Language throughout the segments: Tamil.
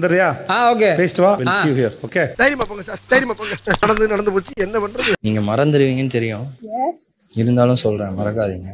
சரியா? ஓகே. பேஸ்ட் வா. We'll see you here. Okay. தைரியமா போங்க சார். தைரியமா போங்க. நடந்து போச்சு. என்ன பண்றது? நீங்க மறந்துடுவீங்கன்னு தெரியும். இருந்தாலும் சொல்றேன், மறக்காதீங்க.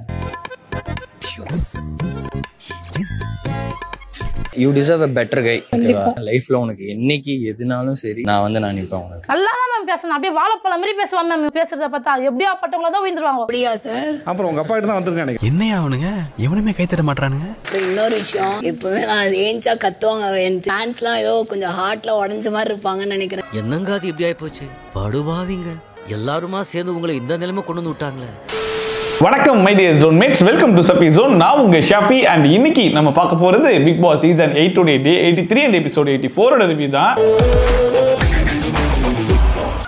You deserve a better guy. ஓகேவா? லைஃப்ல உனக்கு என்னைக்கு எதுனாலும் சரி நான் நிப்பேன் உனக்கு. நல்லா தான் பேசணும். அப்படியே வாழைப்பழம் மாதிரி பேசுவாங்க மேம். பேசுறத பார்த்தா எப்படியா பட்டவங்கள தான் விழுந்துருவாங்க. அப்படியா சார்? அப்புறம் உங்க அப்பா கிட்ட தான் வந்திருக்கானே. என்னையா அவனுங்க? எவனுமே கை தட்ட மாட்டானுங்க. இன்னொரு விஷயம், எப்பவுமே நான் ஏஞ்சா கத்துவாங்க. என் ஃபேன்ஸ்லாம் ஏதோ கொஞ்சம் ஹார்ட்ல உடஞ்ச மாதிரி இருப்பாங்கன்னு நினைக்கிறேன். என்னங்க அது இப்படி ஆயிப்போச்சு? படுவாவிங்க எல்லாருமா சேர்ந்து உங்களை இந்த நிலைமை கொண்டு வந்து விட்டாங்களே. வணக்கம் my dear zone mates, welcome to Safi zone. நான் உங்க ஷாஃபி அண்ட் இன்னைக்கு நம்ம பார்க்க போறது Bigg Boss season 8 day 83 and episode 84 review தான்.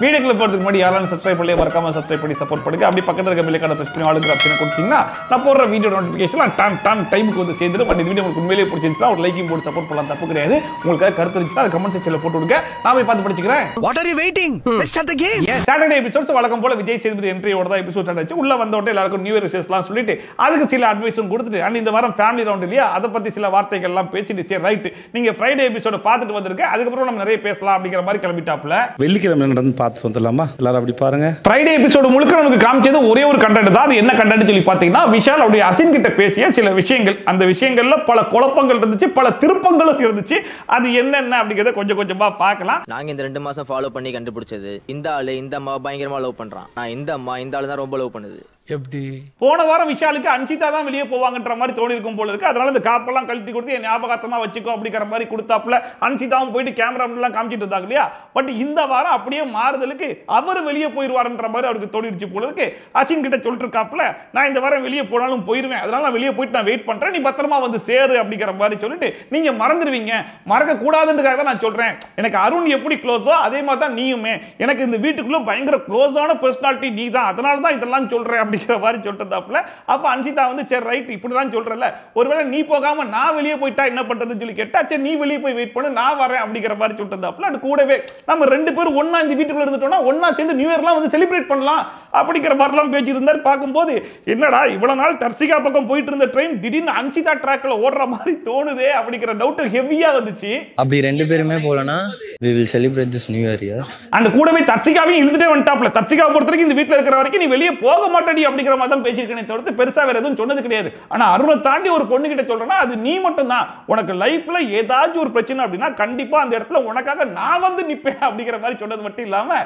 வீடியோக்குள்ள போறதுக்கு முன்னாடி யாராலும் சப்ஸ்கிரைப் பண்ணி மறக்காம சப்ஸ்கிரைப் பண்ணி சப்போர்ட் பண்ணுங்க. அப்படி பக்கத்துல இருக்க பெல் ஐகானை பிரஸ் பண்ணி ஆளுங்கிற ஆப்ஷனை கொடுத்தீங்கன்னா நான் போடுற வீடியோ நோட்டிஃபிகேஷன் டான் டைமுக்கு வந்து சேர்ந்துடும். பட் இந்த வீடியோ உங்களுக்கு உண்மையிலேயே பிடிச்சிருந்துச்சுன்னா ஒரு லைக்கிங் போட்டு சப்போர்ட் பண்ணலாம், தப்பு கிடையாது. உங்களுக்கு கருத்து இருந்துச்சுன்னா அதை கமெண்ட் செக்ஷன்ல போட்டு விடுங்க, நான் போய் பார்த்து படிச்சுக்கிறேன். What are you waiting? Let's start the game. Saturday episodes வழக்கம் போல விஜய் சேதுபதி என்ட்ரியோட தான் எபிசோட் ஆச்சு. உள்ள வந்த உடனே எல்லாருக்கும் நியூ இயர் விஷஸ்லாம் சொல்லிட்டு அதுக்கு சில அட்வைஸும் கொடுத்துட்டு அண்ட் இந்த வாரம் ஃபேமிலி ரவுண்ட் இல்லையா, அதை பத்தி சில வார்த்தைகள் எல்லாம் பேசிட்டு சரி ரைட் நீங்க ஃப்ரைடே எபிசோட பார்த்துட்டு வந்திருக்க, அதுக்கப்புறம் நம்ம நிறைய பேசலாம் அப்படிங்கிற மாதிரி கிளம்பிட்டாப்ல. வெள்ளிக்கிழமை நடந்து பார்த்து வந்துடலாமா? அப்படி பாருங்க. ஃப்ரைடே எபிசோட் முழுக்க நமக்கு காமிச்சது ஒரே ஒரு கண்டென்ட் தான். அது என்ன கண்டென்ட் சொல்லி பாத்தீங்கன்னா, விஷால் அவருடைய அசின் கிட்ட பேசிய சில விஷயங்கள். அந்த விஷயங்கள்ல பல குழப்பங்கள் இருந்துச்சு, பல திருப்பங்களும் இருந்துச்சு. அது என்னென்ன அப்படிங்கறத கொஞ்சம் கொஞ்சமா பார்க்கலாம். நாங்க இந்த 2 மாசம் ஃபாலோ பண்ணி கண்டுபிடிச்சது, இந்த ஆளு இந்த அம்மா பயங்கரமா லவ் பண்றான், நான் இந்த அம்மா இந்த ஆளு தான் ரொம்ப லவ் பண்ணுது. எப்படி போன வாரம் விஷாலுக்கு அன்சிதா தான் வெளியே போவாங்கன்ற மாதிரி தோணி இருக்கும் போல இருக்கு. அதனால இந்த காப்பெல்லாம் கழட்டி கொடுத்து என் ஞாபகத்தமா வச்சுக்கோ அப்படிங்கிற மாதிரி கொடுத்தாப்புல அன்சிதாவும் போயிட்டு கேமரா எல்லாம் காமிச்சிட்டு இருந்தாங்க இல்லையா. பட் இந்த வாரம் அப்படியே மாறுதலுக்கு அவர் வெளியே போயிருவாருன்ற மாதிரி அவருக்கு தோணிடுச்சு போல இருக்கு. அசின் கிட்ட சொல்லிட்டு இருக்காப்புல, நான் இந்த வாரம் வெளியே போனாலும் போயிருவேன், அதனால நான் வெளியே போயிட்டு நான் வெயிட் பண்றேன், நீ பத்திரமா வந்து சேரு அப்படிங்கிற மாதிரி சொல்லிட்டு நீங்க மறந்துடுவீங்க, மறக்க கூடாதுன்றதுக்காக தான் நான் சொல்றேன். எனக்கு அருண் எப்படி க்ளோஸோ அதே மாதிரி தான் நீயுமே, எனக்கு இந்த வீட்டுக்குள்ள பயங்கர க்ளோஸான பர்சனாலிட்டி நீ தான், அதனால தான் இதெல்லாம் சொல்றேன் அப்படிங்கிற மாதிரி சொல்லிட்டாப்ல. அப்ப அன்சிதா வந்து சரி ரைட் இப்படிதான் சொல்றல, ஒருவேளை நீ போகாம நான் வெளியே போயிட்டா என்ன பண்றதுன்னு சொல்லி கேட்டா, சரி நீ வெளியே போய் வெயிட் பண்ணு நான் வரேன் அப்படிங்கிற மாதிரி சொல்லிட்டாப்ல. அது கூடவே நம்ம 2 பேரும் ஒண்ணா இந்த வீட்டுக்குள்ள இருந்துட்டோம்னா ஒண்ணா சேர்ந்து நியூ இயர்லாம் வந்து செலிப்ரேட் பண்ணலாம் அப்படிங்கிற மாதிரிலாம் பேசிட்டு இருந்தார். பார்க்கும்போது என்னடா இவ்வளவு நாள் தர்சிகா பக்கம் போயிட்டு இருந்த ட்ரெயின் திடீர்னு அன்சிதா ட்ராக்ல ஓடுற மாதிரி தோணுதே அப்படிங்கிற டவுட் ஹெவியா வந்துச்சு. அப்படி 2 பேருமே போலனா we will celebrate this new year. அந்த கூடவே தர்சிகாவையும் இழுத்துட்டே வந்துட்டாப்ல. தர்சிகா பொறுத்தவரைக்கும் இந்த வீட்டுல இருக்கிற வரைக்கும் நீ வெளியே போக மாட்டடி அப்படிங்கிற மாதிரி தான் பேசியிருக்கேனே தவிர்த்து பெருசா வேற எதுவும் சொன்னது கிடையாது. ஆனா அருணை தாண்டி ஒரு பொண்ணு கிட்ட சொல்றேன்னா அது நீ மட்டும் தான். உனக்கு லைஃப்ல ஏதாச்சும் ஒரு பிரச்சனை அப்படின்னா கண்டிப்பா அந்த இடத்துல உனக்காக நான் வந்து நிப்பேன் அப்படிங்கிற மாதிரி சொன்னது மட்டும் இல்லாம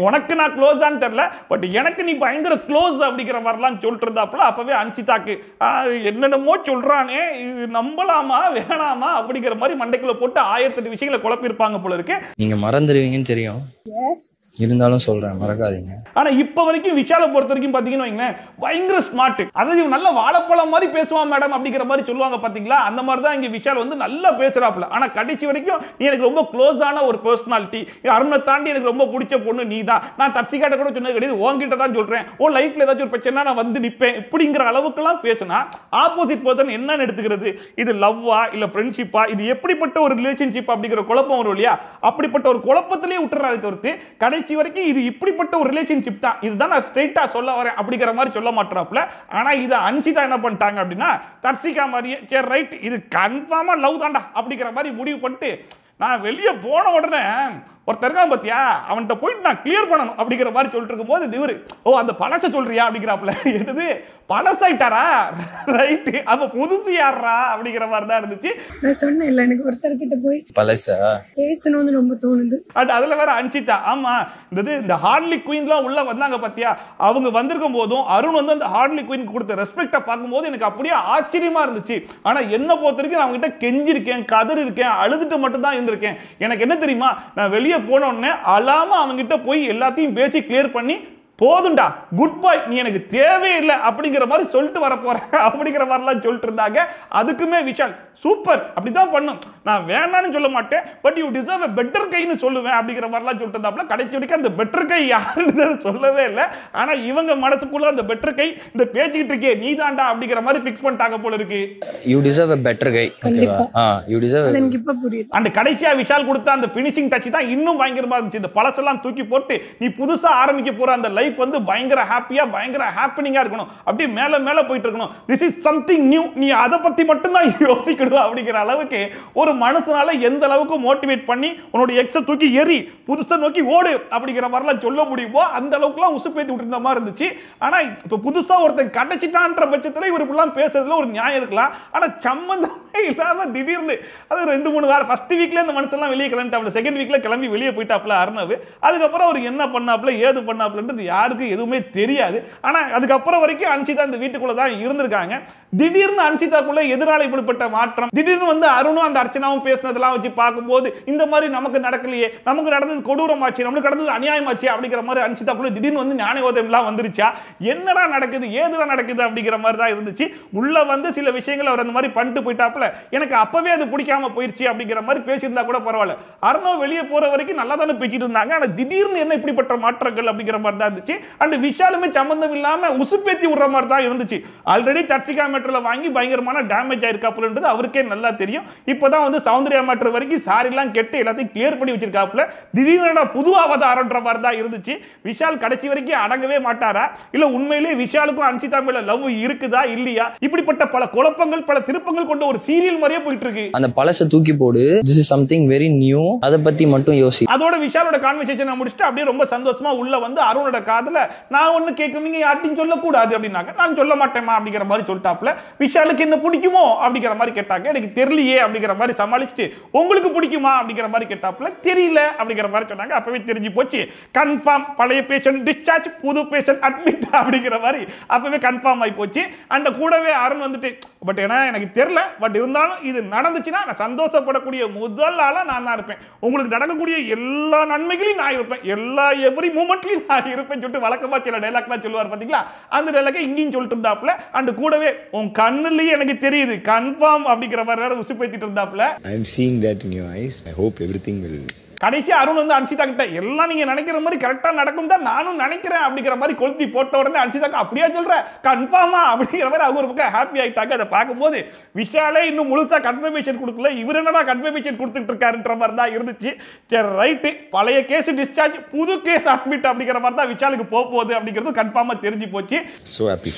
உனக்கு நான் க்ளோஸான்னு தெரியல, பட் எனக்கு நீ பயங்கர க்ளோஸ் அப்படிங்கிற மாதிரிலாம் சொல்லிட்டு இருந்தாப்புல. அப்பவே அன்சிதாக்கு என்னென்னமோ சொல்றானே, இது நம்பலாமா வேணாமா அப்படிங்கிற மாதிரி மண்டைக்குள்ள போட்டு 1008 விஷயங்களை குழப்பிருப்பாங்க போல இருக்கு. நீங்க மறந்துடுவீங்கன்னு தெரியும். இருந்தாலும் சொல்றேன், மறக்காதீங்க. ஆனா இப்ப வரைக்கும் விஷாலை பொறுத்த வரைக்கும் பாத்தீங்கன்னா வைங்களேன், பயங்கர ஸ்மார்ட். அதாவது நல்ல வாழைப்பழம் மாதிரி பேசுவான் மேடம் அப்படிங்கிற மாதிரி சொல்லுவாங்க பாத்தீங்களா, அந்த மாதிரி தான் இங்க விஷால் வந்து நல்லா பேசுறாப்ல. ஆனா கடைசி வரைக்கும் நீ எனக்கு ரொம்ப க்ளோஸான ஒரு பர்சனாலிட்டி, அருணை தாண்டி எனக்கு ரொம்ப பிடிச்ச பொண்ணு நீ தான், நான் தர்சிகாட்ட கூட சொன்னது கிடையாது, உன்கிட்ட தான் சொல்றேன், உன் லைஃப்ல ஏதாச்சும் ஒரு பிரச்சனை நான் வந்து நிப்பேன் இப்படிங்கிற அளவுக்குலாம் பேசினா ஆப்போசிட் பர்சன் என்னன்னு எடுத்துக்கிறது? இது லவ்வா இல்ல ஃப்ரெண்ட்ஷிப்பா, இது எப்படிப்பட்ட ஒரு ரிலேஷன்ஷிப் அப்படிங்கிற குழப்பம் வரும் இல்லையா. அப்படிப்பட்ட ஒரு குழப்பத்திலே விட்டுறாரு தவிர்த்து கடைசி வரைக்கும் இது இப்படிப்பட்ட ஒரு ரிலேஷன்ஷிப் தான், இதுதான் நான் ஸ்ட்ரைட்டா சொல்ல வரேன் அப்படிங்கிற மாதிரி சொல்ல மாட்டாப்ல. ஆனா இத அன்சிதா என்ன பண்ணிட்டாங்க அப்படின்னா, தர்சிகா மாதிரியே சரி ரைட் இது கன்ஃபார்மா லவ் தான்டா அப்படிங்கிற மாதிரி முடிவு பண்ணிட்டு நான் வெளியே போன உடனே ஒருத்தர் இருக்கான் பாத்தியா அவன்கிட்ட போயிட்டு நான் கிளியர் பண்ணணும் அப்படிங்கிற மாதிரி சொல்லிட்டு இருக்கும் போது இவரு ஓ அந்த பழச சொல்றியா அப்படிங்கிறாப்ல. என்னது பழசாயிட்டாரா? ரைட் அப்ப புதுசு யாரா அப்படிங்கிற மாதிரி தான் இருந்துச்சு. நான் சொன்னேன் இல்ல எனக்கு ஒருத்தர்கிட்ட போய் பழசா பேசணும்னு ரொம்ப தோணுது. அதுல வேற அன்சிதா ஆமா இந்த ஹார்ட்லி குயின்லாம் உள்ள வந்தாங்க பாத்தியா, அவங்க வந்திருக்கும் போதும் அருண் வந்து அந்த ஹார்ட்லி குயின் கொடுத்த ரெஸ்பெக்ட பார்க்கும்போது எனக்கு அப்படியே ஆச்சரியமா இருந்துச்சு. ஆனா என்ன பொறுத்த வரைக்கும் நான் அவங்ககிட்ட கெஞ்சிருக்கேன், கதறி இருக்கேன், அழுதுட்டு மட்டும் தான் இருந்திருக்கேன். எனக்கு என்ன தெரியுமா, நான் வெளியே போன உடனே அலாம அவங்கிட்ட போய் எல்லாத்தையும் பேசி கிளியர் பண்ணி போதுண்டா குட் பாய் நீ எனக்கு தேவையில்லை அப்படிங்கிற மாதிரி சொல்லிட்டு வர போறேன் அப்படிங்கிற மாதிரிலாம் சொல்லிட்டு இருந்தாங்க. அதுக்குமே விஷால் சூப்பர் அப்படிதான் பண்ணும், நான் வேணான்னு சொல்ல மாட்டேன், but you deserve a better கைன்னு சொல்லுவேன் அப்படிங்கிற மாதிரிலாம் சொல்லிட்டு இருந்தாப்ல. கடைசி வரைக்கும் அந்த பெட்டர் கை யாருன்னு சொல்லவே இல்லை. ஆனா இவங்க மனசுக்குள்ள அந்த பெட்டர் கை இந்த பேசிக்கிட்டு இருக்கே நீ தாண்டா அப்படிங்கிற மாதிரி பிக்ஸ் பண்ணிட்டாங்க போல இருக்கு. You deserve a better guy. ஓகேவா? You deserve. எனக்கு இப்ப புரியுது. அந்த கடைசியா விஷால் கொடுத்த அந்த ஃபினிஷிங் டச் தான் இன்னும் பயங்கரமா இருந்துச்சு. இந்த பழசெல்லாம் தூக்கி போட்டு நீ புதுசா ஆரம்பிக்க போற அந்த லைஃப் லைஃப் வந்து பயங்கர ஹாப்பியா பயங்கர ஹாப்பனிங்கா இருக்கணும், அப்படியே மேல மேல போயிட்டு இருக்கணும், திஸ் இஸ் சம்திங் நியூ, நீ அதை பத்தி மட்டும்தான் யோசிக்கணும் அப்படிங்கிற அளவுக்கு ஒரு மனசுனால எந்த அளவுக்கு மோட்டிவேட் பண்ணி உன்னோட எக்ஸை தூக்கி எரி புதுசை நோக்கி ஓடு அப்படிங்கிற மாதிரிலாம் சொல்ல முடியுமோ அந்த அளவுக்குலாம் உசுப்பேத்தி விட்டுருந்த மாதிரி இருந்துச்சு. ஆனா இப்ப புதுசா ஒருத்தன் கிடைச்சிட்டான்ற பட்சத்துல இவர் இப்படிலாம் பேசுறதுல ஒரு நியாயம் இருக்கலாம். ஆனா சம்பந்தமே இல்லாம திடீர்னு அது 2-3 வாரம் ஃபர்ஸ்ட் வீக்ல இந்த மனுஷன்லாம் வெளியே கிளம்பிட்டாப்ல, செகண்ட் வீக்ல கிளம்பி வெளியே போயிட்டாப்ல அர்ணவ். அதுக்கப்புறம் அவர் என்ன பண்ணாப்ல ஏது பண்ணாப்லன்றது யாருக்கும் எதுவுமே தெரியாது. ஆனா அதுக்கப்புறம் வரைக்கும் அன்சிதா இந்த வீட்டுக்குள்ள தான் இருந்திருக்காங்க. திடீர்னு அன்சிதாக்குள்ள எதிரால இப்படிப்பட்ட மாற்றம், திடீர்னு வந்து அருணும் அந்த அர்ச்சனாவும் பேசினதெல்லாம் வச்சு பார்க்கும்போது இந்த மாதிரி நமக்கு நடக்கலையே, நமக்கு நடந்தது கொடூரமாச்சு, நமக்கு நடந்தது அநியாயமாச்சு அப்படிங்கிற மாதிரி அன்சிதாக்குள்ள திடீர்னு வந்து ஞானயோதயம் எல்லாம் வந்துருச்சா, என்னடா நடக்குது ஏதுடா நடக்குது அப்படிங்கிற மாதிரி தான் இருந்துச்சு. உள்ள வந்து சில விஷயங்கள் அவர் அந்த மாதிரி பண்ணிட்டு போயிட்டாப்ல, எனக்கு அப்பவே அது பிடிக்காம போயிருச்சு அப்படிங்கிற மாதிரி பேசியிருந்தா கூட பரவாயில்ல. அருண் வெளியே போற வரைக்கும் நல்லா தானே பேசிட்டு இருந்தாங்க. ஆனா திடீர்னு என்ன இப்படிப்பட்ட மாற்றங்கள் அப்படிங்கிற மாதிரி தான் இருந்துச்சு. அண்ட் விஷாலுமே சம்பந்தம் இல்லாம உசுப்பேத்தி விடுற மாதிரி தான் இருந்துச்சு. ஆல்ரெடி தர்சிகா மேட்டர்ல வாங்கி பயங்கரமான டேமேஜ் ஆயிருக்காப்புலன்றது அவருக்கே நல்லா தெரியும். இப்பதான் வந்து சௌந்தர்யா மேட்டர் வரைக்கும் சாரி எல்லாம் கெட்டு எல்லாத்தையும் கிளியர் பண்ணி வச்சிருக்காப்புல. திடீர்னு புது அவதாரம்ன்ற மாதிரி தான் இருந்துச்சு. விஷால் கடைசி வரைக்கும் அடங்கவே மாட்டாரா, இல்ல உண்மையிலேயே விஷாலுக்கும் அன்சிதா மேல லவ் இருக்குதா இல்லையா, இப்படிப்பட்ட பல குழப்பங்கள் பல திருப்பங்கள் கொண்ட ஒரு சீரியல் மாதிரியே போயிட்டு இருக்கு. அந்த பழச தூக்கி போடு, this is something very new, அத பத்தி மட்டும் யோசி. அதோட விஷாலோட கான்வர்சேஷனை முடிச்சுட்டு அப்படியே ரொம்ப சந்தோஷமா உள்ள வந்து அருணோட காதுல நான் ஒண்ணு கேட்குறீங்க யார்ட்டையும் சொல்லக்கூடாது அப்படின்னாங்க. நான் சொல்ல மாட்டேமா அப்படிங்கிற மாதிரி சொல்லிட்டாப்ல. விஷாலுக்கு என்ன பிடிக்குமோ அப்படிங்கிற மாதிரி கேட்டாங்க. எனக்கு தெரியலையே அப்படிங்கிற மாதிரி சமாளிச்சுட்டு உங்களுக்கு பிடிக்குமா அப்படிங்கிற மாதிரி கேட்டாப்ல. தெரியல அப்படிங்கிற மாதிரி சொன்னாங்க. அப்பவே தெரிஞ்சு போச்சு கன்ஃபார்ம் பழைய பேஷண்ட் டிஸ்சார்ஜ் புது பேஷண்ட் அட்மிட் அப்படிங்கிற மாதிரி அப்பவே கன்ஃபார்ம் ஆகி போச்சு. அந்த கூடவே அருண் வந்துட்டு பட் ஏன்னா எனக்கு தெரியல, பட் இருந்தாலும் இது நடந்துச்சுன்னா நான் சந்தோஷப்படக்கூடிய முதல் ஆளா நான் தான் இருப்பேன், உங்களுக்கு நடக்கக்கூடிய எல்லா நன்மைகளையும் நான் இருப்பேன், எல்லா எவ்ரி மூமெண்ட்லயும் நான் இருப்பேன் சொல்லிட்டு வழக்கமா சில டைலாக்லாம் சொல்லுவார் பாத்தீங்களா, அந்த டைலாக்கை இங்கேயும் சொல்லிட்டு இருந்தாப்ல. அண்ட் கூடவே உன் கண்ணுலயே எனக்கு தெரியுது கன்ஃபார்ம் அப்படிங்கிற மாதிரி உசுப்பேத்திட்டு இருந்தாப்ல. I am seeing that in your eyes. I hope everything will. கடைசி அருண் வந்து அன்சிதா கிட்ட எல்லாம் நீங்க நினைக்கிற மாதிரி கரெக்டா நடக்கும் தான் நானும் நினைக்கிறேன் அப்படிங்கிற மாதிரி கொளுத்தி போட்ட உடனே அன்சிதாக்கு அப்படியே சொல்ற கன்ஃபார்மா அப்படிங்கிற மாதிரி அவங்க ஒரு பக்கம் ஹாப்பி ஆயிட்டாங்க. அதை பார்க்கும்போது விஷாலே இன்னும் முழுசா கன்ஃபர்மேஷன் கொடுக்கல, இவர் என்னடா கன்ஃபர்மேஷன் கொடுத்துட்டு இருக்காருன்ற மாதிரி தான் இருந்துச்சு. சரி ரைட்டு, பழைய கேஸ் டிஸ்சார்ஜ் புது கேஸ் அட்மிட் அப்படிங்கிற மாதிரி தான் விஷாலுக்கு போகுது அப்படிங்கிறது கன்ஃபார்மா தெரிஞ்சு போச்சு. So happy.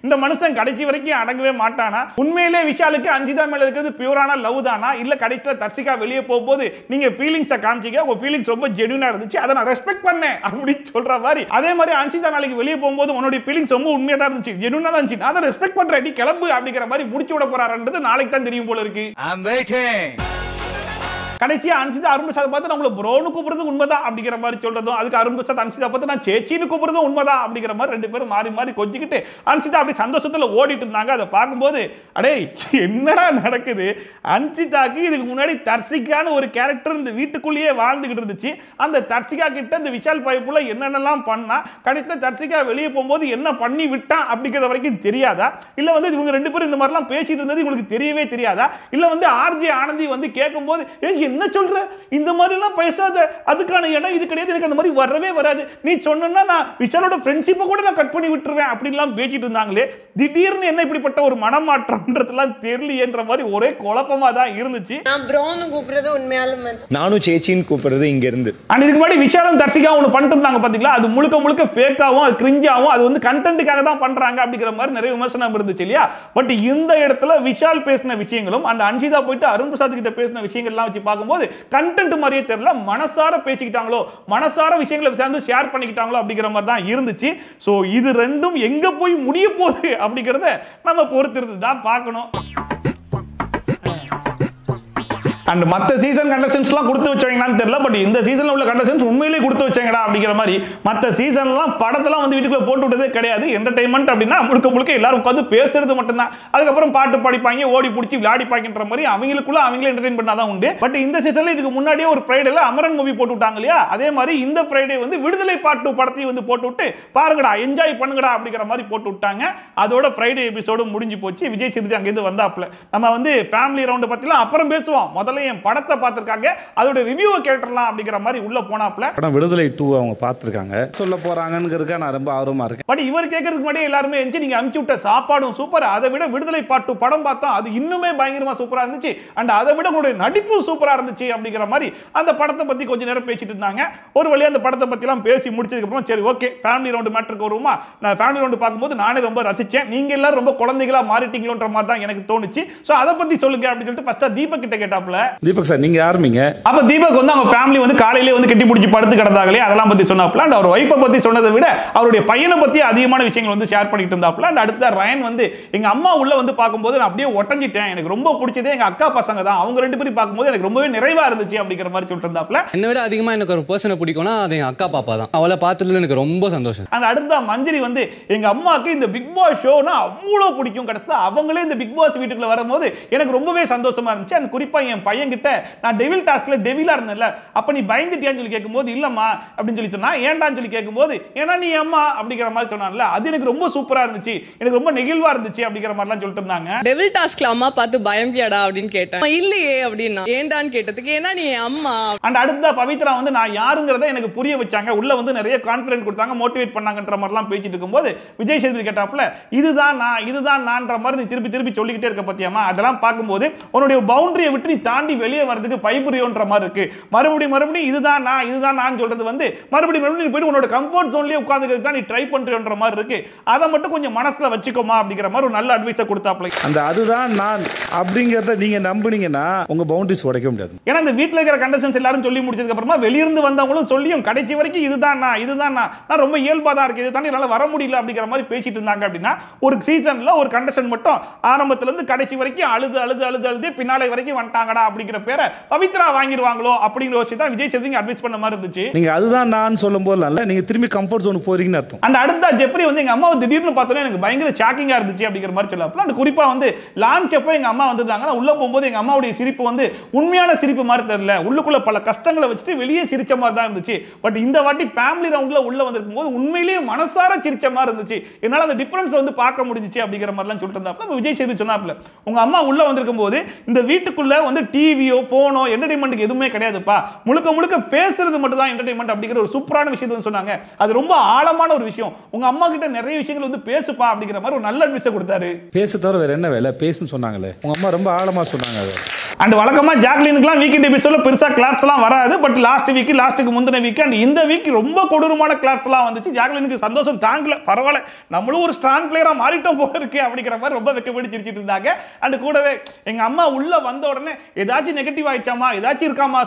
இந்த மனுஷன் கடைசி வரைக்கும் அடங்கவே மாட்டானா, உண்மையிலே விஷாலுக்கு அன்சிதா மேல இருக்கிறது பியூரான லவ் தானா, இல்ல கடைசியில தர்சிகா வெளியே போகும்போது நீங்க ஃபீலிங்ஸை காமிச்சிங்க, உங்க ஃபீலிங்ஸ் ரொம்ப ஜென்யூனா இருந்துச்சு, அதை நான் ரெஸ்பெக்ட் பண்ணேன் அப்படின்னு சொல்ற மாதிரி, அதே மாதிரி அன்சிதா நாளைக்கு வெளியே போகும்போது உன்னுடைய ஃபீலிங்ஸ் ரொம்ப உண்மையா தான் இருந்துச்சு, ஜென்யூனா தான் இருந்துச்சு, நான் அதை ரெஸ்பெக்ட் பண்றேன், நீ கிளம்பு அப்படிங்கிற மாதிரி முடிச்சு விட போறாருன்றது நாளைக்கு தான் தெரியும் போல இருக்கு. கடைசியா அன்சிதா அருண் பிரசாத் பார்த்து நம்மள ப்ரோனு கூப்பிடுறது உண்மைதான் அப்படிங்கிற மாதிரி சொல்றதும், அதுக்கு அருண் பிரசாத் அன்சிதா பார்த்து நான் சேச்சின்னு கூப்பிடுறதும் உண்மைதான் அப்படிங்கிற மாதிரி ரெண்டு பேரும் மாறி மாறி கொஞ்சிக்கிட்டு அன்சிதா அப்படி சந்தோஷத்துல ஓடிட்டு இருந்தாங்க. அதை பார்க்கும்போது அடே என்னடா நடக்குது, அன்சிதாக்கு இதுக்கு முன்னாடி தர்சிகான்னு ஒரு கேரக்டர் இந்த வீட்டுக்குள்ளேயே வாழ்ந்துகிட்டு இருந்துச்சு, அந்த தர்சிகா கிட்ட இந்த விஷால் பைப்புல என்னென்னலாம் பண்ணா, கடைசியில தர்சிகா வெளியே போகும்போது என்ன பண்ணி விட்டான் அப்படிங்கிற வரைக்கும் தெரியாதா, இல்ல வந்து இவங்க ரெண்டு பேரும் இந்த மாதிரிலாம் பேசிட்டு இருந்தது இவங்களுக்கு தெரியவே தெரியாதா, இல்ல வந்து ஆர்ஜே ஆனந்தி வந்து கேட்கும்போது என்ன சொல்ற இந்த மாதிரி எல்லாம் பேசாத, அதுக்கான இடம் இது கிடையாது, எனக்கு அந்த மாதிரி வரவே வராது, நீ சொன்னா நான் விஷாலோட ஃப்ரெண்ட்ஷிப்பை கூட நான் கட் பண்ணி விட்டுருவேன் அப்படின்லாம் பேசிட்டு இருந்தாங்களே, திடீர்னு என்ன இப்படிப்பட்ட ஒரு மனமாற்றம்ன்றதுலாம் தெரியலன்ற மாதிரி ஒரே குழப்பமா தான் இருந்துச்சு. நான் ப்ரோன்னு கூப்பிடுறது உண்மையாலுமே நானும் சேச்சின்னு கூப்பிடுறது இங்க இருந்து. அண்ட் இதுக்கு முன்னாடி விஷாலும் தர்சிகா ஒன்று பண்ணிட்டு இருந்தாங்க பாத்தீங்களா, அது முழுக்க முழுக்க ஃபேக்காவும் அது கிரிஞ்சாவும் அது வந்து கண்டென்ட்டுக்காக தான் பண்றாங்க அப்படிங்கிற மாதிரி நிறைய விமர்சனம் இருந்துச்சு இல்லையா. பட் இந்த இடத்துல விஷால் பேசின விஷயங்களும் அண்ட் அன்சிதா போயிட்டு அருண் பிரசாத் கிட்ட பேசின விஷயங்கள்லாம் வச்சு பார்க்கும்போது கண்டென்ட் மாதிரியே தெரியல, மனசார பேசிக்கிட்டாங்களோ மனசார விஷயங்களை சேர்ந்து ஷேர் பண்ணிக்கிட்டாங்களோ அப்படிங்கிற மாதிரி தான் இருந்துச்சு. ஸோ இது ரெண்டும் எங்க போய் முடிய போகுது அப்படிங்கிறத நம்ம பொறுத்திருந்து தான் பார்க்கணும். அண்ட் மற்ற சீசன் கண்டஸ்டன்ஸ்லாம் கொடுத்து வச்சாங்களான்னு தெரியல, பட் இந்த சீசன்ல உள்ள கண்டஸ்டன்ஸ் உண்மையிலேயே கொடுத்து வச்சாங்கடா அப்படிங்கிற மாதிரி. மற்ற சீசன்லாம் படத்தெல்லாம் வந்து வீட்டுக்குள்ள போட்டு விட்டதே கிடையாது. என்டர்டைன்மெண்ட் அப்படின்னா முழுக்க முழுக்க எல்லாரும் உட்காந்து பேசுறது மட்டும்தான், அதுக்கப்புறம் பாட்டு பாடிப்பாங்க ஓடி பிடிச்சி விளையாடிப்பாங்கன்ற மாதிரி அவங்களுக்குள்ள அவங்களே என்டர்டைன் பண்ணாதான் உண்டு. பட் இந்த சீசன்ல இதுக்கு முன்னாடியே ஒரு ஃப்ரைடேல அமரன் மூவி போட்டு விட்டாங்க இல்லையா, அதே மாதிரி இந்த ஃப்ரைடே வந்து விடுதலை பார்ட் 2 படத்தையும் வந்து போட்டு விட்டு பாருங்கடா என்ஜாய் பண்ணுங்கடா அப்படிங்கிற மாதிரி போட்டு விட்டாங்க. அதோட ஃப்ரைடே எபிசோடு முடிஞ்சு போச்சு. விஜய் சேதுபதி அங்கேருந்து வந்தாப்ல. நம்ம வந்து ஃபேமிலி ரவுண்ட் பத்திலாம் அப்புறம் பேசுவோம், முதல்ல முதல்ல என் படத்தை பார்த்திருக்காங்க, அதோட ரிவ்யூவை கேட்டுறலாம் அப்படிங்கிற மாதிரி உள்ள போனாப்ல. படம் விடுதலை 2 அவங்க பார்த்திருக்காங்க, சொல்ல போறாங்கங்கிறதுக்கு நான் ரொம்ப ஆர்வமா இருக்கேன். பட் இவர் கேட்கறதுக்கு முன்னாடி எல்லாருமே இருந்துச்சு நீங்க அனுப்பிச்சு விட்ட சாப்பாடும் சூப்பர், அதை விட விடுதலை பார்ட் 2 படம் பார்த்தோம் அது இன்னுமே பயங்கரமா சூப்பரா இருந்துச்சு, அண்ட் அதை விட உங்களுடைய நடிப்பு சூப்பரா இருந்துச்சு அப்படிங்கிற மாதிரி அந்த படத்தை பத்தி கொஞ்ச நேரம் பேசிட்டு இருந்தாங்க. ஒரு வழியா அந்த படத்தை பத்தி எல்லாம் பேசி முடிச்சதுக்கு அப்புறம் சரி ஓகே ஃபேமிலி ரவுண்ட் மேட்டருக்கு வருவோமா. நான் ஃபேமிலி ரவுண்ட் பார்க்கும்போது நானே ரொம்ப ரசிச்சேன், நீங்க எல்லாரும் ரொம்ப குழந்தைகளா மாறிட்டீங்களோன்ற மாதிரி தான் எனக்கு தோணுச்சு. சோ அதை பத்தி சொல்லுங்க அப்படின்னு சொல்லிட்டு ஃபர்ஸ்ட் தீபக் கிட்ட கேட்டாப்ல. தீபக் சார் நீங்க ஆரம்பிங்க. அப்ப தீபக் வந்து அவங்க ஃபேமிலி வந்து காலையிலே வந்து கட்டி பிடிச்சி படுத்து கிடந்தாங்களே அதெல்லாம் பத்தி சொன்னாப்ல. அண்ட் அவர் ஒய்ஃபை பத்தி சொன்னதை விட அவருடைய பையனை பத்தி அதிகமான விஷயங்கள் வந்து ஷேர் பண்ணிட்டு இருந்தாப்ல. அண்ட் அடுத்த ரயன் வந்து எங்க அம்மா உள்ள வந்து பார்க்கும்போது நான் அப்படியே ஒட்டஞ்சிட்டேன், எனக்கு ரொம்ப பிடிச்சதே எங்க அக்கா பசங்க தான், அவங்க ரெண்டு பேரும் பார்க்கும்போது எனக்கு ரொம்பவே நிறைவா இருந்துச்சு அப்படிங்கிற மாதிரி சொல்லிட்டு இருந்தாப்ல. என்னை விட அதிகமா எனக்கு ஒரு பர்சனை பிடிக்கும்னா அது என் அக்கா பாப்பா தான், அவளை பார்த்ததுல எனக்கு ரொம்ப சந்தோஷம். அண்ட் அடுத்த மஞ்சரி வந்து எங்க அம்மாக்கு இந்த பிக் பாஸ் ஷோனா அவ்வளோ பிடிக்கும், கிடைச்சா அவங்களே இந்த பிக் பாஸ் வீட்டுக்குள்ள வரும்போது எனக்கு ரொம்பவே சந்தோஷமா இருந்துச்சு. அண்ட் குறிப்பா என் பையன் கிட்ட நான் டெவில் டாஸ்க்ல டெவிலா இருந்தேன்ல, அப்ப நீ பயந்துட்டியான்னு சொல்லி கேட்கும்போது இல்லம்மா அப்படின்னு சொல்லி சொன்னா, ஏன்டான்னு சொல்லி கேட்கும்போது ஏன்னா நீ அம்மா அப்படிங்கிற மாதிரி சொன்னான்ல, அது எனக்கு ரொம்ப சூப்பரா இருந்துச்சு, எனக்கு ரொம்ப நெகிழ்வா இருந்துச்சு அப்படிங்கிற மாதிரிலாம் சொல்லிட்டு இருந்தாங்க. டெவில் டாஸ்க்ல அம்மா பார்த்து பயம்பியாடா அப்படின்னு கேட்டேன், இல்லையே அப்படின்னா ஏன்டான்னு கேட்டதுக்கு ஏன்னா நீ அம்மா. அண்ட் அடுத்த பவித்ரா வந்து நான் யாருங்கிறத எனக்கு புரிய வச்சாங்க, உள்ள வந்து நிறைய கான்ஃபிடன்ஸ் கொடுத்தாங்க, மோட்டிவேட் பண்ணாங்கன்ற மாதிரிலாம் பேசிட்டு இருக்கும்போது விஜய் சேதுபதி கேட்டாப்ல இதுதான் நான்ற மாதிரி நீ திருப்பி திருப்பி சொல்லிக்கிட்டே இருக்க பத்தியாமா, அதெல்லாம் பார்க்கும்போது உன்னுடைய பவுண்டரியை விட்டு நீ தாண்டி வெளியே வரதுக்கு பைபுரியோன்ற மாதிரி இருக்கு, மறுபடியும் இதுதான் நான் சொல்றது வந்து மறுபடியும் போயிட்டு உன்னோட கம்ஃபர்ட் ஜோன்லயே உட்கார்ந்துக்கிறதுக்கு தான் நீ ட்ரை பண்றேன்ற மாதிரி இருக்கு, அதை மட்டும் கொஞ்சம் மனசுல வச்சுக்கோமா அப்படிங்கிற மாதிரி ஒரு நல்ல அட்வைஸை கொடுத்தாப்ல. அந்த அதுதான் நான் அப்படிங்கறத நீங்க நம்புனீங்கன்னா உங்க பவுண்டரிஸ் உடைக்க முடியாது. ஏன்னா இந்த வீட்ல இருக்கிற கண்டஸ்டன்ஸ் எல்லாரும் சொல்லி முடிச்சதுக்கு அப்புறமா வெளியிருந்து வந்தவங்களும் சொல்லியும் கடைசி வரைக்கும் இதுதான் நான் ரொம்ப இயல்பா தான் இருக்கு, இது தாண்டி என்னால வர முடியல அப்படிங்கிற மாதிரி பேசிட்டு இருந்தாங்க. அப்படின்னா ஒரு சீசன்ல ஒரு கண்டஸ்டன்ட் மட்டும் ஆரம்பத்துல இருந்து கடைசி வரைக்கும் அழுது பின்னாலே வரைக்கும் வந்துட்டாங்கடா அப்படிங்கிற பேரை பவித்ரா வாங்கிடுவாங்களோ அப்படிங்கிற வச்சு தான் விஜய் சேதுபதி அட்வைஸ் பண்ண மாதிரி இருந்துச்சு. நீங்க அதுதான் நான் சொல்லும் போது இல்ல, நீங்க திரும்பி கம்ஃபர்ட் ஜோனுக்கு போறீங்கன்னு அர்த்தம். அண்ட் அடுத்த ஜெப்ரி வந்து எங்க அம்மா திடீர்னு பார்த்தோன்னே எனக்கு பயங்கர ஷாக்கிங்கா இருந்துச்சு அப்படிங்கிற மாதிரி சொல்லலாம். அண்ட் குறிப்பா வந்து லான்ச் அப்போ எங்க அம்மா வந்திருந்தாங்கன்னா உள்ள போகும்போது எங்க அம்மாவுடைய சிரிப்பு வந்து உண்மையான சிரிப்பு மாதிரி தெரியல, உள்ளுக்குள்ள பல கஷ்டங்களை வச்சுட்டு வெளியே சிரிச்ச மாதிரி தான் இருந்துச்சு. பட் இந்த வாட்டி ஃபேமிலி ரவுண்ட்ல உள்ள வந்திருக்கும் போது உண்மையிலேயே மனசார சிரிச்ச மாதிரி இருந்துச்சு, என்னால அந்த டிஃபரன்ஸ் வந்து பார்க்க முடிஞ்சிச்சு அப்படிங்கிற மாதிரிலாம் சொல்லிட்டு இருந்தாப்ல. விஜய் சேதுபதி சொன்னாப்ல உங்க அம்மா உள்ள வந்திருக்கும் போது இந்த வீட்டுக்குள்ள வந்து டிவியோ போனோ என்டர்டைன்மெண்ட்டுக்கு எதுவுமே கிடையாதுப்பா, முழுக்க பேசுறது மட்டும் தான் என்டர்டைன்மெண்ட் அப்படிங்கிற ஒரு சூப்பரான விஷயத்தை வந்து சொன்னாங்க. அது ரொம்ப ஆழமான ஒரு விஷயம், உங்க அம்மா கிட்ட நிறைய விஷயங்கள் வந்து பேசுப்பா அப்படிங்கிற மாதிரி ஒரு நல்ல அட்வைஸ் கொடுத்தாரு. பேச தவிர வேற என்ன வேலை, பேசுன்னு சொன்னாங்களே உங்க அம்மா, ரொம்ப ஆழமா சொன்னாங்க. அண்ட் வழக்கமா ஜாக்லினுக்குலாம் வீக்கெண்ட் எபிசோட்ல பெருசா கிளாப்ஸ் எல்லாம் வராது, பட் லாஸ்ட்டுக்கு முந்தின வீக் அண்ட் இந்த வீக் ரொம்ப கொடூரமான கிளாப்ஸ் எல்லாம் வந்துச்சு. ஜாக்லினுக்கு சந்தோஷம் தாங்கல, பரவாயில்ல நம்மளும் ஒரு ஸ்ட்ராங் பிளேயரா மாறிட்டோம் போல இருக்கு அப்படிங்கிற மாதிரி ரொம்ப வெக்கப்படி சிரிச்சிட்டு இருந்தாங்க. அண்ட் கூடவே எங்க அம்மா உள்ள வந்த உடனே ஏதாச்சும் நெகட்டிவ் ஆயிடுச்சாமா, ஏதாச்சும் இருக்காமா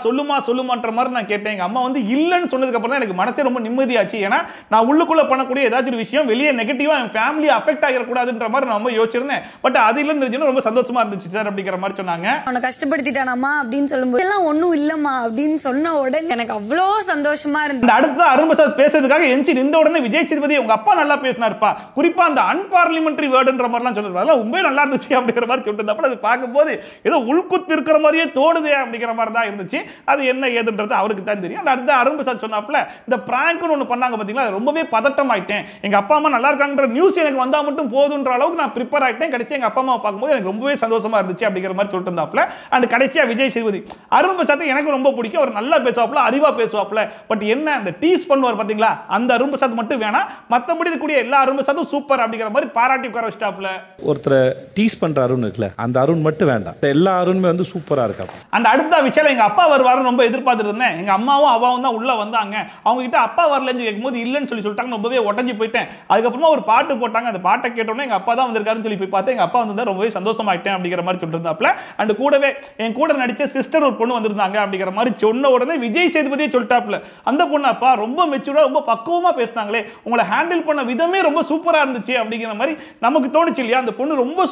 சொல்லுமான்ற மாதிரி நான் கேட்டேன். எங்க அம்மா வந்து இல்லன்னு சொன்னதுக்கு அப்புறம் தான் எனக்கு மனசே ரொம்ப நிம்மதியாச்சு. ஏன்னா நான் உள்ளுக்குள்ள பண்ணக்கூடிய ஏதாச்சும் ஒரு விஷயம் வெளியே நெகட்டிவா என் ஃபேமிலி அஃபெக்ட் ஆகிடக்கூடாதுன்ற மாதிரி நான் ரொம்ப யோசிச்சிருந்தேன். பட் அது இல்லைன்னு தெரிஞ்சுன்னா ரொம்ப சந்தோஷமா இருந்துச்சு சார் அப்படிங்கிற மாதிரி சொன்னாங்க. கஷ்டப்படுத்திட்டானாமா அப்படின்னு சொல்லும்போது எல்லாம் ஒண்ணும் இல்லம்மா அப்படின்னு சொன்ன உடனே எனக்கு அவ்வளோ சந்தோஷமா இருந்துச்சு. அடுத்த அரும்பசாத் பேசுறதுக்காக எஞ்சி நின்ற உடனே விஜய் சேதுபதி உங்க அப்பா நல்லா பேசினாருப்பா, குறிப்பா அந்த அன்பார்லிமெண்டரி வேர்டுன்ற மாதிரிலாம் சொல்றாரு, அதெல்லாம் உண்மையே நல்லா இருந்துச்சு அப்படிங்கிற மாதிரி சொல்லிட்டு இருந்தாப்ப அது பார்க்கும்போது ஏதோ உள்குத்து இருக்கிற மாதிரியே தோடுதே அப்படிங்கிற மாதிரி தான் இருந்துச்சு. அது என்ன ஏதுன்றது அவருக்கு தான் தெரியும். அடுத்த அரும்பசாத் சொன்னாப்ல இந்த பிராங்க்னு ஒன்று பண்ணாங்க பார்த்தீங்களா, அது ரொம்பவே பதட்டம் ஆயிட்டேன், எங்க அப்பா அம்மா நல்லா இருக்காங்கன்ற நியூஸ் எனக்கு வந்தா மட்டும் போதுன்ற அளவுக்கு நான் ப்ரிப்பேர் ஆயிட்டேன், கடைசி எங்க அப்பா அம்மா பார்க்கும்போது எனக்கு ரொம்பவே சந்தோஷமா இருந்துச்சு அப்படிங்கிற மாதிரி சொல்லிட்டு இருந்தாப்ல. அண்ட் கடைசியா விஜய் சேதுபதி அரும்பசாத் எனக்கு ரொம்ப பிடிக்கும், அவர் நல்லா பேசுவாப்ல, அறிவா பேசுவாப்ல. பட் என்ன அந்த டீஸ் பண்ணுவார் பாத்தீங்களா, அந்த அரும்பசாத் மட்டும் வேணாம், மத்தபடி இருக்கக்கூடிய எல்லா அரும்பசாத்தும் சூப்பர் அப்படிங்கிற மாதிரி பாராட்டி உட்கார வச்சிட்டாப்ல. ஒருத்தர் டீஸ் பண்ற அருண் இருக்குல்ல, அந்த அருண் மட்டும் வேண்டாம், எல்லா அருணுமே வந்து சூப்பரா இருக்கா. அண்ட் அடுத்த விஷயம் எங்க அப்பா வருவாருன்னு ரொம்ப எதிர்பார்த்துட்டு இருந்தேன். எங்க அம்மாவும் அவாவும் தான் உள்ள வந்தாங்க, அவங்க கிட்ட அப்பா வரலன்னு கேட்கும்போது இல்லன்னு சொல்லிட்டாங்க, ரொம்பவே உடஞ்சி போயிட்டேன். அதுக்கப்புறமா ஒரு பாட்டு போட்டாங்க, அந்த பாட்டை கேட்டோன்னே எங்க அப்பா தான் வந்திருக்காருன்னு சொல்லி போய் பார்த்தேன், எங்க அப்பா வந்து ரொம்பவே சந்தோஷமாயிட்டேன் அப்படிங்கிற மாதிரி சொல்லிட்டு இருந்தாப்ல. அண்ட் கூடவே என் கூட நடிச்ச சிஸ்டர் ஒரு பொண்ணு வந்திருந்தாங்க அப்படிங்கிற மாதிரி சொன்ன உடனே விஜய் சேதுபதியே சொல்லிட்டாப்ல, அந்த பொண்ணு அப்பா ரொம்ப மெச்சூரா ரொம்ப பக்குவமா பேசினாங்களே, உங்களை ஹேண்டில் பண்ண விதமே ரொம்ப சூப்பரா இருந்துச்சு அப்படிங்கிற மாதிரி நமக்கு தோணுச்சு இல்லையா. அந்த பொண்ணு ரொம்ப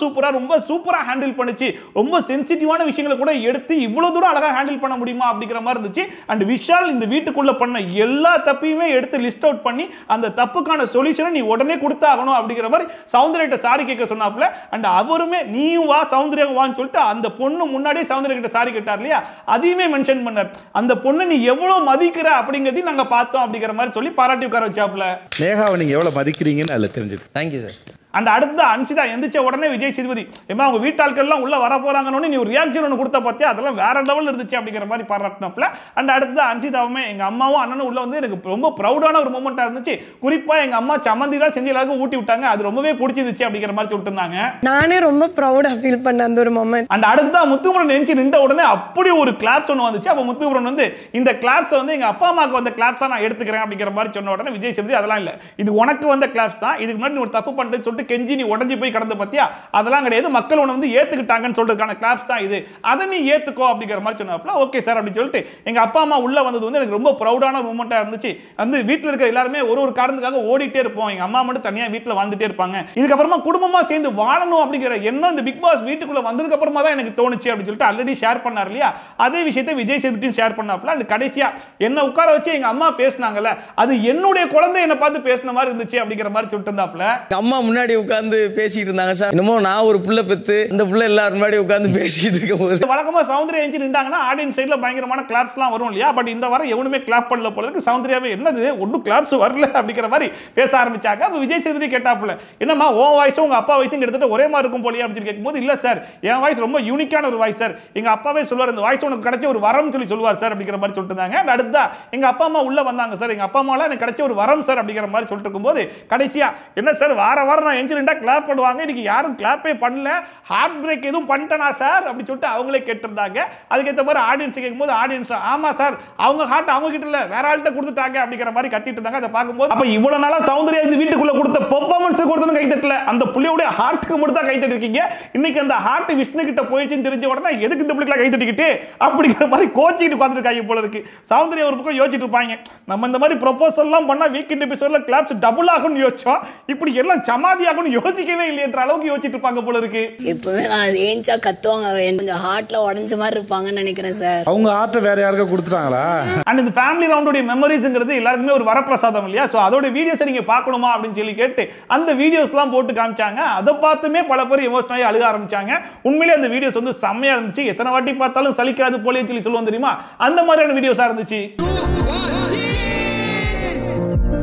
சூப்பரா ஹேண்டில் பண்ணுச்சு, ரொம்ப சென்சிட்டிவான விஷயங்களை கூட எடுத்து இவ்வளவு தூரம் அழகா ஹேண்டில் பண்ண முடியுமா அப்படிங்கிற மாதிரி இருந்துச்சு. அண்ட் விஷால் இந்த வீட்டுக்குள்ள பண்ண எல்லா தப்பையுமே எடுத்து லிஸ்ட் அவுட் பண்ணி அந்த தப்புக்கான சொல்யூஷனை நீ உடனே கொடுத்தாகணும் அப்படிங்கிற மாதிரி சௌந்தர்யிட்ட சாரி கேட்க சொன்னாப்ல. அண்ட் அவருமே நீயும் வா சௌந்தர்யம் வான்னு சொல்லிட்டு அந்த பொண்ணு முன்னாடியே சௌந்தர்யா கிட்ட சாரி கேட்டார் இல்லையா, அதையுமே மென்ஷன் பண்ணார். அந்த பொண்ணை நீ எவ்வளவு மதிக்கிற அப்படிங்கறதையும் நாங்க பார்த்தோம் அப்படிங்கிற மாதிரி சொல்லி பாராட்டி உட்கார வச்சாப்ல. நேகாவை நீங்க எவ்வளவு மதிக்கிறீங்கன்னு அதுல தெரிஞ்சது. Thank you sir. அண்ட் அடுத்த அன்சிதா எந்திரிச்ச உடனே விஜய் சேதுபதி ஏமா அவங்க வீட்டாட்கள் எல்லாம் உள்ள வர போறாங்கன்னு நீ ஒரு ரியாக்ஷன் ஒன்று கொடுத்த பார்த்தியா அதெல்லாம் வேற லெவல் இருந்துச்சு அப்படிங்கிற மாதிரி பாராட்டினாப்ல. அண்ட் அடுத்த அன்சிதாவுமே எங்க அம்மாவும் அண்ணனும் உள்ள வந்து எனக்கு ரொம்ப ப்ரௌடான ஒரு மூமெண்டா இருந்துச்சு. குறிப்பா எங்க அம்மா சம்மந்தி தான் செஞ்சு எல்லாருக்கும் ஊட்டி விட்டாங்க, அது ரொம்பவே பிடிச்சிருந்துச்சு அப்படிங்கிற மாதிரி சொல்லிட்டு இருந்தாங்க. நானே ரொம்ப ப்ரௌடா ஃபீல் பண்ண அந்த ஒரு மொமெண்ட். அண்ட் அடுத்த முத்துக்குமரன் நெஞ்சு நின்ற உடனே அப்படி ஒரு கிளாப்ஸ் ஒன்று வந்துச்சு. அப்போ முத்துக்குமரன் வந்து இந்த கிளாப்ஸ் வந்து எங்க அப்பா அம்மாவுக்கு வந்த கிளாப்ஸா நான் எடுத்துக்கிறேன் அப்படிங்கிற மாதிரி சொன்ன உடனே விஜய் சேதுபதி அதெல்லாம் இல்ல, இது உனக்கு வந்த கிளாப்ஸ் தான், இதுக்கு முன்னாடி நீ ஒரு தப்பு பண்ணிட்டு சொல்லிட்டு கெஞ்சி நீ உடஞ்சி போய் கடந்த பத்தியா அதெல்லாம் கிடையாது, மக்கள் உன்னை வந்து ஏத்துக்கிட்டாங்கன்னு சொல்றதுக்கான கிளாப்ஸ் தான் இது, அதை நீ ஏத்துக்கோ அப்படிங்கிற மாதிரி சொன்னாப்ல. ஓகே சார் அப்படின்னு சொல்லிட்டு எங்க அப்பா அம்மா உள்ள வந்தது வந்து எனக்கு ரொம்ப ப்ரௌடான மூமெண்டா இருந்துச்சு. வந்து வீட்டில் இருக்க எல்லாருமே ஒரு காரணத்துக்காக ஓடிட்டே இருப்போம், எங்க அம்மா மட்டும் தனியா வீட்டில் வந்துட்டே இருப்பாங்க, இதுக்கப்புறமா குடும்பமா சேர்ந்து வாழணும் அப்படிங்கிற எண்ணம் இந்த பிக் பாஸ் வீட்டுக்குள்ள வந்ததுக்கு அப்புறமா தான் எனக்கு தோணுச்சு அப்படின்னு சொல்லிட்டு ஆல்ரெடி ஷேர் பண்ணார் இல்லையா, அதே விஷயத்தை விஜய் சேதுபதியும் ஷேர் பண்ணாப்ல. அந்த கடைசியா என்ன உட்கார வச்சு எங்க அம்மா பேசினாங்கல்ல, அது என்னுடைய குழந்தை என்ன பார்த்து பேசின மாதிரி இருந்துச்சு அப்படிங்கிற மாதிரி சொல்லிட்டு இருந்தாப்ல. அம்மா முன்னாடி உட்கார்ந்து பேசிட்டு இருந்தாங்க சார், என்னமோ நான் ஒரு புள்ள பெத்து இந்த புள்ள எல்லாரும் முன்னாடி உட்கார்ந்து பேசிட்டு இருக்கும்போது வழக்கமா சௌந்தர்யா எஞ்சி நின்றாங்கன்னா ஆடியன்ஸ் சைடுல பயங்கரமான கிளாப்ஸ்லாம் வரும் இல்லையா, பட் இந்த வாரம் எவனுமே கிளாப் பண்ணல போல இருக்கு. சௌந்தர்யாவே என்னது ஒன்றும் கிளாப்ஸ் வரல அப்படிங்கிற மாதிரி பேச ஆரம்பிச்சாங்க. அப்போ விஜய் சேதுபதி கேட்டாப்புல என்னம்மா உன் வாய்ஸும் உங்க அப்பா வாய்ஸும் கிட்டத்தட்ட ஒரே மாதிரி இருக்கும் போலியா அப்படின்னு கேட்கும்போது இல்ல சார் என் வாய்ஸ் ரொம்ப யூனிக்கான ஒரு வாய்ஸ் சார், எங்க அப்பாவே சொல்வார் இந்த வாய்ஸ் உனக்கு கிடைச்ச ஒரு வரம் சொல்லி சொல்லுவார் சார் அப்படிங்கிற மாதிரி சொல்லிட்டு இருந்தாங்க. அடுத்தா எங்க அப்பா அம்மா உள்ள வந்தாங்க சார், எங்க அப்பா அம்மாலாம் எனக்கு கிடைச்ச ஒரு வரம் சார் அப்படிங்கிற மாதிரி சொல்லிட்டு இருக்கும்போது கடைசியா என்ன சார் வாரம் நான் எஞ்சி நின்றா கிளாப் பண்ணுவாங்க, இன்னைக்கு யாரும் கிளாப்பே பண்ணல, ஹார்ட் பிரேக் எதுவும் பண்ணிட்டனா சார் அப்படி சொல்லிட்டு அவங்களே கேட்டிருந்தாங்க. அதுக்கேற்ற மாதிரி ஆடியன்ஸ் கேட்கும்போது ஆடியன்ஸ் ஆமா சார் அவங்க ஹார்ட் அவங்க கிட்ட இல்ல வேற ஆள்கிட்ட கொடுத்துட்டாங்க அப்படிங்கிற மாதிரி கத்திட்டு இருந்தாங்க. அதை பார்க்கும்போது அப்ப இவ்வளவு நாளா சௌந்தர்யா இந்த வீட்டுக்குள்ள கொடுத்த பெர்ஃபார்மன்ஸ் கொடுத்தனும் கை தட்டல, அந்த புள்ளியோட ஹார்ட்டுக்கு மட்டும் தான் கை தட்டிருக்கீங்க, இன்னைக்கு அந்த ஹார்ட் விஷ்ணு கிட்ட போயிடுச்சுன்னு தெரிஞ்ச உடனே எதுக்கு இந்த பிள்ளைக்கு கை தட்டிக்கிட்டு அப்படிங்கிற மாதிரி கோச்சிட்டு உட்கார்ந்துருக்காங்க போல இருக்கு. சௌந்தர்யா ஒரு பக்கம் யோசிச்சுட்டு இருப்பாங்க, நம்ம இந்த மாதிரி ப்ரொபோசல் எல்லாம் பண்ணா வீக்கெண்ட் எபிசோட்ல கிளாப்ஸ் டபுள் ஆகும்னு யோசிச்சோம், இப்படி எல்லாம் சமாதி ஆகும்னு யோசிக்கவே இல்லையன்ற அளவுக்கு யோசிச்சுட்டு இருப்பாங்க போல இருக்கு. எப்பவுமே நான் ஏஞ்சா கத்துவாங்க, கொஞ்சம் ஹார்ட்ல உடஞ்ச மாதிரி இருப்பாங்கன்னு நினைக்கிறேன் சார். அவங்க ஆர்ட் வேற யாருக்கா கொடுத்துட்டாங்களா? அண்ட் இந்த ஃபேமிலி ரவுண்டோட மெமரிஸ்ங்கிறது எல்லாருக்குமே ஒரு வரப்பிரசாதம் இல்லையா, சோ அதோட வீடியோஸ் நீங்க பார்க்கணுமா அப்படின்னு சொல்லி கேட்டு அந்த வீடியோஸ்லாம் போட்டு காமிச்சாங்க. அதை பார்த்துமே பல பேர் எமோஷனலா அழுக ஆரம்பிச்சாங்க. உண்மையிலே அந்த வீடியோஸ் வந்து செம்மையா இருந்துச்சு, எத்தனை வாட்டி பார்த்தாலும் சலிக்காது போலே சொல்லி சொல்லுவோம் தெரியுமா, அந்த மாதிரியான வீடியோஸா இருந்துச்சு.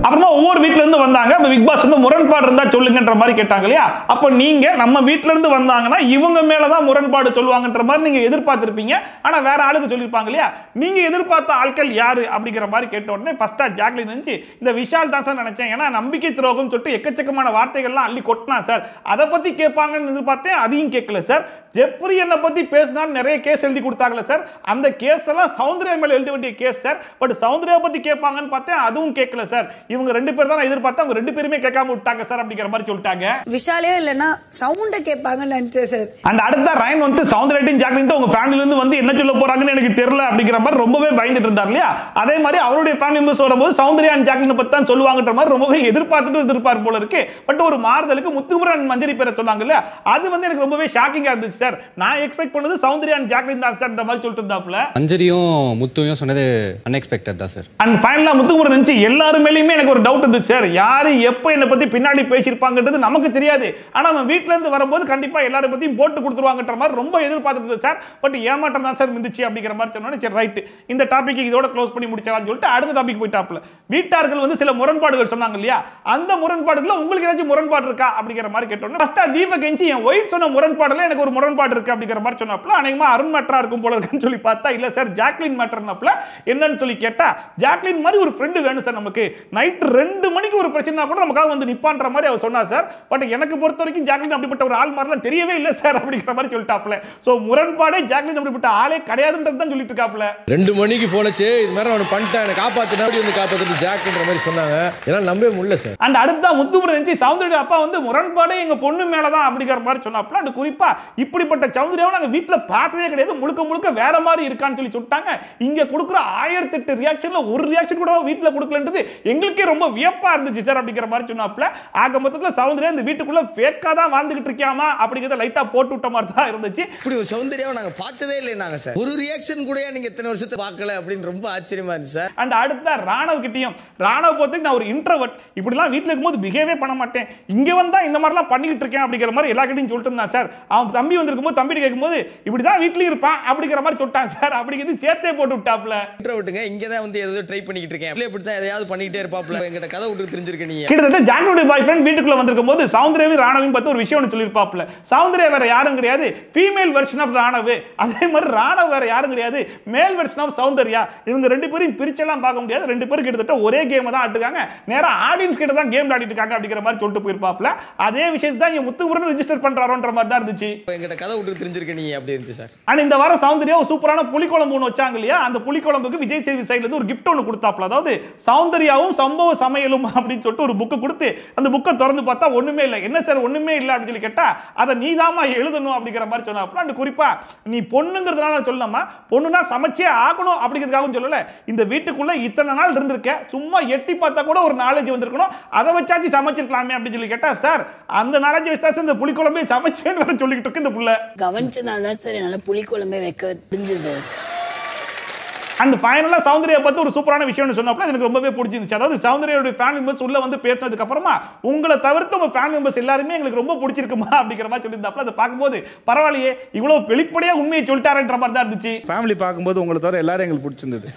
அப்புறமா ஒவ்வொரு வீட்ல இருந்து வந்தாங்க, பிக் பாஸ் வந்து முரண்பாடு இருந்தா சொல்லுங்கன்ற மாதிரி கேட்டாங்க இல்லையா, அப்ப நீங்க நம்ம வீட்ல இருந்து வந்தாங்கன்னா இவங்க மேலதான் முரண்பாடு சொல்லுவாங்கன்ற மாதிரி நீங்க எதிர்பார்த்திருப்பீங்க, ஆனா வேற ஆளுக்கு சொல்லிருப்பாங்க இல்லையா, நீங்க எதிர்பார்த்த ஆட்கள் யாரு அப்படிங்கிற மாதிரி கேட்ட உடனே ஃபர்ஸ்டா ஜாக்லின் இருந்துச்சு, இந்த விஷால் தான் சார் நினைச்சேன், ஏன்னா நம்பிக்கை துரோகம் சொல்லிட்டு எக்கச்சக்கமான வார்த்தைகள்லாம் அள்ளி கொட்டினா சார், அதை பத்தி கேட்பாங்கன்னு எதிர்பார்த்தேன், அதையும் கேட்கல சார். ஜெஃப்ரி என்ன பத்தி பேசினா நிறைய கேஸ் எழுதி கொடுத்தாங்கல்ல சார், அந்த கேஸ் எல்லாம் சௌந்தர்யா மேல எழுத வேண்டிய கேஸ் சார், பட் சௌந்தர்யா பத்தி கேட்பாங்கன்னு பார்த்தேன், அதுவும் கேட்கல சார், இவங்க ரெண்டு பேர் தான் எதிர்பார்த்தா அவங்க ரெண்டு பேருமே கேட்காம விட்டாங்க சார் அப்படிங்கிற மாதிரி சொல்லிட்டாங்க. விஷாலே இல்லனா சவுண்ட கேட்பாங்கன்னு நினைச்சேன் சார். அண்ட் அடுத்த ரைன் வந்து சௌந்தர்யாட்டையும் ஜாக்லின்ட்டு உங்க ஃபேமிலில இருந்து வந்து என்ன சொல்ல போறாங்கன்னு எனக்கு தெரியல அப்படிங்கிற மாதிரி ரொம்பவே பயந்துட்டு இருந்தார் இல்லையா, அதே மாதிரி அவருடைய ஃபேமிலி மெம்பர்ஸ் வரும்போது சௌந்தர்யா அண்ட் ஜாக்லின் பத்தி தான் சொல்லுவாங்கன்ற மாதிரி ரொம்பவே எதிர்பார்த்துட்டு இருப்பார் போல இருக்கு. பட் ஒரு மாறுதலுக்கு முத்துக்குமரன் மஞ்சரி பேரை சொன்னாங்க இல்லையா, அது வந்து எனக்கு ரொம்பவே ஷாக்கிங்கா இருந்துச்சு சார், நான் எக்ஸ்பெக்ட் பண்ணது சௌந்தர்யா அண்ட் ஜாக்லின் தான் சார்ன்ற மாதிரி சொல்லிட்டு இருந்தாப்ல. அஞ்சரியும் முத்துவையும் சொன்னது அன்எக்ஸ்பெக்டட் தான் சார். அண்ட் ஃபைனலா முத்துக்குமரன் இருந்துச்சு எல்லாரும் மேலேயுமே எனக்கு ஒரு டவுட் இருந்துச்சு சார், யாரு எப்போ என்ன பத்தி பின்னாடி பேசியிருப்பாங்கன்றது நமக்கு தெரியாது, ஆனா நம்ம வீட்ல இருந்து வரும்போது கண்டிப்பா எல்லாரும் பத்தியும் போட்டு கொடுத்துருவாங்கன்ற மாதிரி ரொம்ப எதிர்பார்த்துட்டு சார், பட் ஏமாற்றம் தான் சார் இருந்துச்சு அப்படிங்கிற மாதிரி சொன்னோன்னே சரி ரைட் இந்த டாபிக் இதோட க்ளோஸ் பண்ணி முடிச்சலாம்னு சொல்லிட்டு அடுத்த டாபிக் போயிட்டாப்ல. வீட்டார்கள் வந்து சில முரண்பாடுகள் சொன்னாங்க இல்லையா, அந்த முரண்பாடுல உங்களுக்கு ஏதாச்சும் முரண்பாடு இருக்கா அப்படிங்கிற மாதிரி கேட்டோம்னா ஃபர்ஸ்டா தீபக் எஞ்சி என் ஒய்ஃப் சொன்ன முரண்பாடுல எனக்கு ஒரு முரண்பாடு இருக்கு அப்படிங்கிற மாதிரி சொன்னாப்ல, அநேகமா அருண் மேட்டரா இருக்கும் போல இருக்குன்னு சொல்லி பார்த்தா இல்ல சார் ஜாக்லின் மேட்டர்னாப்ல. என்னன்னு சொல்லி கேட்டா ஜாக்லின் மாதிரி ஒரு ஃப்ரெண்ட் வேணும் சார் நமக்கு, நைட் 2 மணிக்கு ஒரு பிரச்சனை கூட நமக்காக வந்து நிப்பான்ற மாதிரி அவர் சொன்னார் சார், பட் எனக்கு பொறுத்த வரைக்கும் ஜாக்லின் அப்படிப்பட்ட ஒரு ஆள் மாதிரிலாம் தெரியவே இல்லை சார் அப்படிங்கிற மாதிரி சொல்லிட்டாப்ல. சோ முரண்பாடே ஜாக்லின் அப்படிப்பட்ட ஆளே கிடையாதுன்றது தான் சொல்லிட்டு இருக்காப்ல. 2 மணிக்கு போனச்சு இது மாதிரி அவனை பண்ணிட்டான் எனக்கு காப்பாத்தினா வந்து காப்பாத்திட்டு ஜாக்ன்ற மாதிரி சொன்னாங்க, என்னால நம்பவே முடியல சார். அண்ட் அடுத்த முத்துமுறை இருந்துச்சு சௌந்தர்யா அப்பா வந்து முரண்பாடே எங்க பொண்ணு மேலதான் அப்படிங்கிற மாதிரி சொன்னாப்ல. அண்ட் குறிப்பா இப்படிப்பட்ட சௌந்தர்யாவை நாங்க வீட்டுல பார்த்ததே கிடையாது, முழுக்க முழுக்க வேற மாதிரி இருக்கான்னு சொல்லி சொல்லிட்டாங்க. இங்க கொடுக்குற 1008 ரியாக்ஷன்ல ஒரு ரியாக்ஷன் கூட வீட்டுல கொடுக்கலன்றது எங்களுக்கே ரொம்ப வியப்பா இருந்துச்சு சார் அப்படிங்கிற மாதிரி சொன்னாப்ல. ஆக மொத்தத்துல சௌந்தர்யா இந்த வீட்டுக்குள்ள ஃபேக்கா தான் வாழ்ந்துகிட்டு இருக்கியாமா அப்படிங்கறத லைட்டா போட்டு விட்ட மாதிரி தான் இருந்துச்சு. இப்படி ஒரு சௌந்தர்யாவை நாங்க பார்த்ததே இல்லை நாங்க சார், ஒரு ரியாக்ஷன் கூட நீங்க இத்தனை வருஷத்தை பார்க்கல அப்படின்னு ரொம்ப ஆச்சரியமா இருந்துச்சு சார். அண்ட் அடுத்த ராணவ் கிட்டயும் ராணவ் பொறுத்து நான் ஒரு இன்ட்ரோவர்ட், இப்படிலாம் வீட்டுல இருக்கும்போது பிஹேவே பண்ண மாட்டேன், இங்க வந்தா இந்த மாதிரிலாம் பண்ணிக்கிட்டு இருக்கேன் அப்படிங்கிற மாதிரி எல்லா கிட்டையும் சொல்லிட்டு இருந்தான் சார். அவன் தம்பி வந்திருக்கும் போது தம்பி கேட்கும்போது இப்படிதான் வீட்லயும் இருப்பான் அப்படிங்கிற மாதிரி சொல்லிட்டான் சார், அப்படிங்கிறது சேர்த்தே போட்டு விட்டாப்ல. இன்ட்ரோவர்ட்டுங்க இங்க தான் வந்து ஏதோ ட்ரை பண்ணிக்கிட்டு இருக்கேன், இப்படி தான் எதையாவது பண்ணிக்கிட்டே இருப்பாப்ல மாப்பிள்ள எங்கிட்ட கதை விட்டு தெரிஞ்சிருக்க நீங்க. கிட்டத்தட்ட ஜாக்லினுடைய பாய் ஃப்ரெண்ட் வீட்டுக்குள்ள வந்திருக்கும் போது சௌந்தர்யாவையும் ராணவையும் பார்த்து ஒரு விஷயம் சொல்லியிருப்பாப்ல. சௌந்தர்யா வேற யாரும் கிடையாது, ஃபீமேல் வெர்ஷன் ஆஃப் ராணவ். அதே மாதிரி ராணவ் வேற யாரும் கிடையாது, மேல் வெர்ஷன் ஆஃப் சௌந்தர்யா. இவங்க ரெண்டு பேரும் பிரிச்செல்லாம் பார்க்க முடியாது, ரெண்டு பேரும் கிட்டத்தட்ட ஒரே கேம் தான் ஆட்டுக்காங்க, நேரா ஆடியன்ஸ் கிட்ட தான் கேம் ஆடிட்டு இருக்காங்க அப்படிங்கிற மாதிரி சொல்லிட்டு போயிருப்பாப்ல. அதே விஷயத்தை தான் இங்க முத்துக்குமரன் ரெஜிஸ்டர் பண்றாரோன்ற மாதிரி தான் இருந்துச்சு. எங்கிட்ட கதை விட்டு தெரிஞ்சிருக்க நீங்க அப்படி இருந்துச்சு சார். ஆனா இந்த வாரம் சௌந்தர்யா ஒரு சூப்பரான புளிக்குழம்பு ஒன்று வச்சாங்க இல்லையா, அந்த புளிக்குழம்புக்கு விஜய் சேவி சைடுல இருந்து ஒரு கிஃப்ட் ஒன்று கொடுத்தாப்ல. அதாவது சௌந்தர்யாவும் சம்பவ சமையலும் அப்படின்னு சொல்லிட்டு ஒரு புக்கை கொடுத்து அந்த புக்கை திறந்து பார்த்தா ஒண்ணுமே இல்லை. என்ன சார் ஒண்ணுமே இல்லை அப்படின்னு சொல்லி கேட்டா, அதை நீ தாமா எழுதணும் அப்படிங்கிற மாதிரி சொன்னாப்ல. அந்த குறிப்பா நீ பொண்ணுங்கிறதுனால சொல்லலாமா, பொண்ணுனா சமைச்சே ஆகணும் அப்படிங்கிறதுக்காகவும் சொல்லல. இந்த வீட்டுக்குள்ள இத்தனை நாள் இருந்திருக்க, சும்மா எட்டி பார்த்தா கூட ஒரு நாலேஜ் வந்திருக்கணும், அதை வச்சாச்சு சமைச்சிருக்கலாமே அப்படின்னு சொல்லி கேட்டா, சார் அந்த நாலேஜ் வச்சாச்சு இந்த புளிக்குழம்பே சமைச்சேன்னு வேற சொல்லிட்டு இருக்கு இந்த புள்ள. கவனிச்சதால தான் சார் என்னால புளிக்குழம்பே வைக்க தெரிஞ்சது. அண்ட் ஃபைனலா சௌந்தர்யா பார்த்து ஒரு சூப்பரான விஷயம்னு சொன்னப்பல எனக்கு ரொம்பவே பிடிச்சிருந்துச்சு. அதாவது சௌந்தர்யாவுடைய ஃபேமிலி மெம்பர்ஸ் உள்ள வந்து பேசினதுக்கு அப்புறமா உங்களை தவிர்த்து உங்க ஃபேமிலி மெம்பர்ஸ் எல்லாருமே எங்களுக்கு ரொம்ப பிடிச்சிருக்குமா அப்படிங்கிற மாதிரி சொல்லியிருந்தாப்ல. அதை பார்க்கும்போது பரவாயில்லையே, இவ்வளவு வெளிப்படையா உண்மையை சொல்லிட்டாருன்ற மாதிரி தான் இருந்துச்சு. ஃபேமிலி பார்க்கும்போது உங்களை தவிர எல்லாரும் எங்களுக்கு பிடிச்சிருந்தது.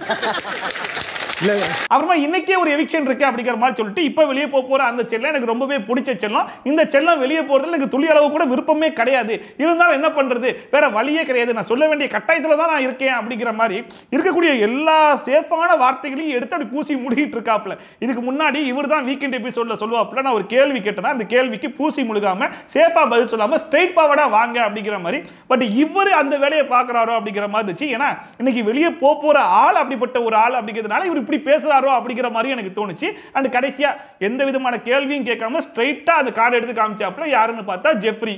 அப்புறமா இன்னைக்கே ஒரு எவிக்ஷன் இருக்கு அப்படிங்கிற மாதிரி சொல்லிட்டு இப்ப வெளியே போற அந்த செல்லம் எனக்கு ரொம்பவே பிடிச்ச செல்லம். இந்த செல்லம் வெளியே போறதுல எனக்கு துளி அளவு கூட விருப்பமே கிடையாது. இருந்தாலும் என்ன பண்றது, வேற வழியே கிடையாது, நான் சொல்ல வேண்டிய கட்டாயத்துல தான் நான் இருக்கேன் அப்படிங்கிற மாதிரி இருக்கக்கூடிய எல்லா சேஃபான வார்த்தைகளையும் எடுத்து அப்படி பூசி முடிக்கிட்டு இருக்காப்ல. இதுக்கு முன்னாடி இவர் தான் வீக்கெண்ட் எபிசோட்ல சொல்லுவாப்ல, நான் ஒரு கேள்வி கேட்டேன்னா அந்த கேள்விக்கு பூசி முழுகாம சேஃபா பதில் சொல்லாம ஸ்ட்ரெயிட் ஃபார்வர்டா வாங்க அப்படிங்கிற மாதிரி. பட் இவர் அந்த வேலையை பாக்குறாரோ அப்படிங்கிற மாதிரி இருந்துச்சு. ஏன்னா இன்னைக்கு வெளியே போற ஆள் அப்படிப்பட்ட ஒரு ஆள் அப்படிங்கிறதுனால இவர் இப்படி பேசுறாரோ அப்படிங்கிற மாதிரி எனக்கு தோணுச்சு. அண்ட் கடைசியா எந்த விதமான கேள்வியும் கேட்காம ஸ்ட்ரைட்டா அந்த கார்டு எடுத்து காமிச்சாப்ல. யாருன்னு பார்த்தா ஜெஃப்ரி.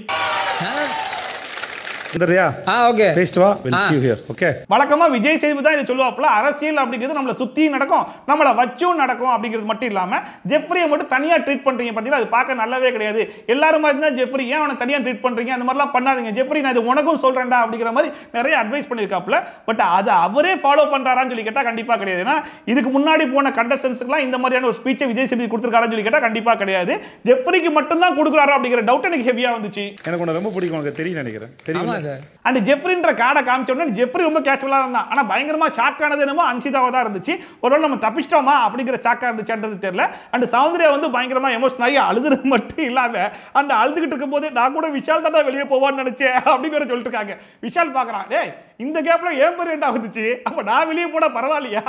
வழக்கமா விஜய் சேதுபதி தான் இதை சொல்லுவாப்ல, அரசியல் அப்படிங்கிறது நம்மளை சுத்தி நடக்கும், நம்மளை வச்சும் நடக்கும் அப்படிங்கிறது மட்டும் இல்லாம ஜெஃப்ரியை மட்டும் தனியா ட்ரீட் பண்றீங்க பார்த்தீங்களா, அது பார்க்க நல்லாவே கிடையாது. எல்லாரும் மாதிரி தான் ஜெஃப்ரி, ஏன் அவனை தனியா ட்ரீட் பண்றீங்க, அந்த மாதிரிலாம் பண்ணாதீங்க ஜெஃப்ரி, நான் இது உனக்கும் சொல்றேன்டா அப்படிங்கிற மாதிரி நிறைய அட்வைஸ் பண்ணியிருக்காப்ல. பட் அதை அவரே ஃபாலோ பண்றாரான்னு சொல்லி கேட்டா கண்டிப்பா கிடையாது. ஏன்னா இதுக்கு முன்னாடி போன கண்டஸ்டன்ஸ்க்குலாம் இந்த மாதிரியான ஒரு ஸ்பீச்சை விஜய் சேதுபதி கொடுத்துருக்காருன்னு சொல்லி கேட்டா கண்டிப்பா கிடையாது. ஜெஃப்ரிக்கு மட்டும் தான் கொடுக்குறாரோ அப்படிங்கிற டவுட் எனக்கு ஹெவியா வந்துச்சு. எனக்கு உனக்கு ரொம்ப பிடிக்கும், உனக்கு தெரியும் நினைக்கிறேன். தெரியுமா சார்? அண்ட் ஜெஃப்ரின்ற கார்டை காமிச்ச உடனே ஜெஃப்ரி ரொம்ப கேஷுவலா இருந்தான். ஆனா பயங்கரமா ஷாக் ஆனது என்னமோ அன்சிதாவா தான் இருந்துச்சு. ஒருவேளை நம்ம தப்பிச்சிட்டோமா அப்படிங்கிற ஷாக்கா இருந்துச்சுன்றது தெரியல. அண்ட் சௌந்தர்யா வந்து பயங்கரமா எமோஷனல் ஆகி அழுதுறது மட்டும் இல்லாம அந்த அழுதுகிட்டு இருக்கும் போது நான் கூட விஷால் தான் வெளியே போவான்னு நினைச்சேன் அப்படின்னு சொல்லிட்டு இருக்காங்க. விஷால் பாக்குறான், டேய் இந்த கேப்ல ஏன் பேர் என்ன ஆகுதுச்சு, அப்ப நான் வெளியே போனா பரவாயில்லையா,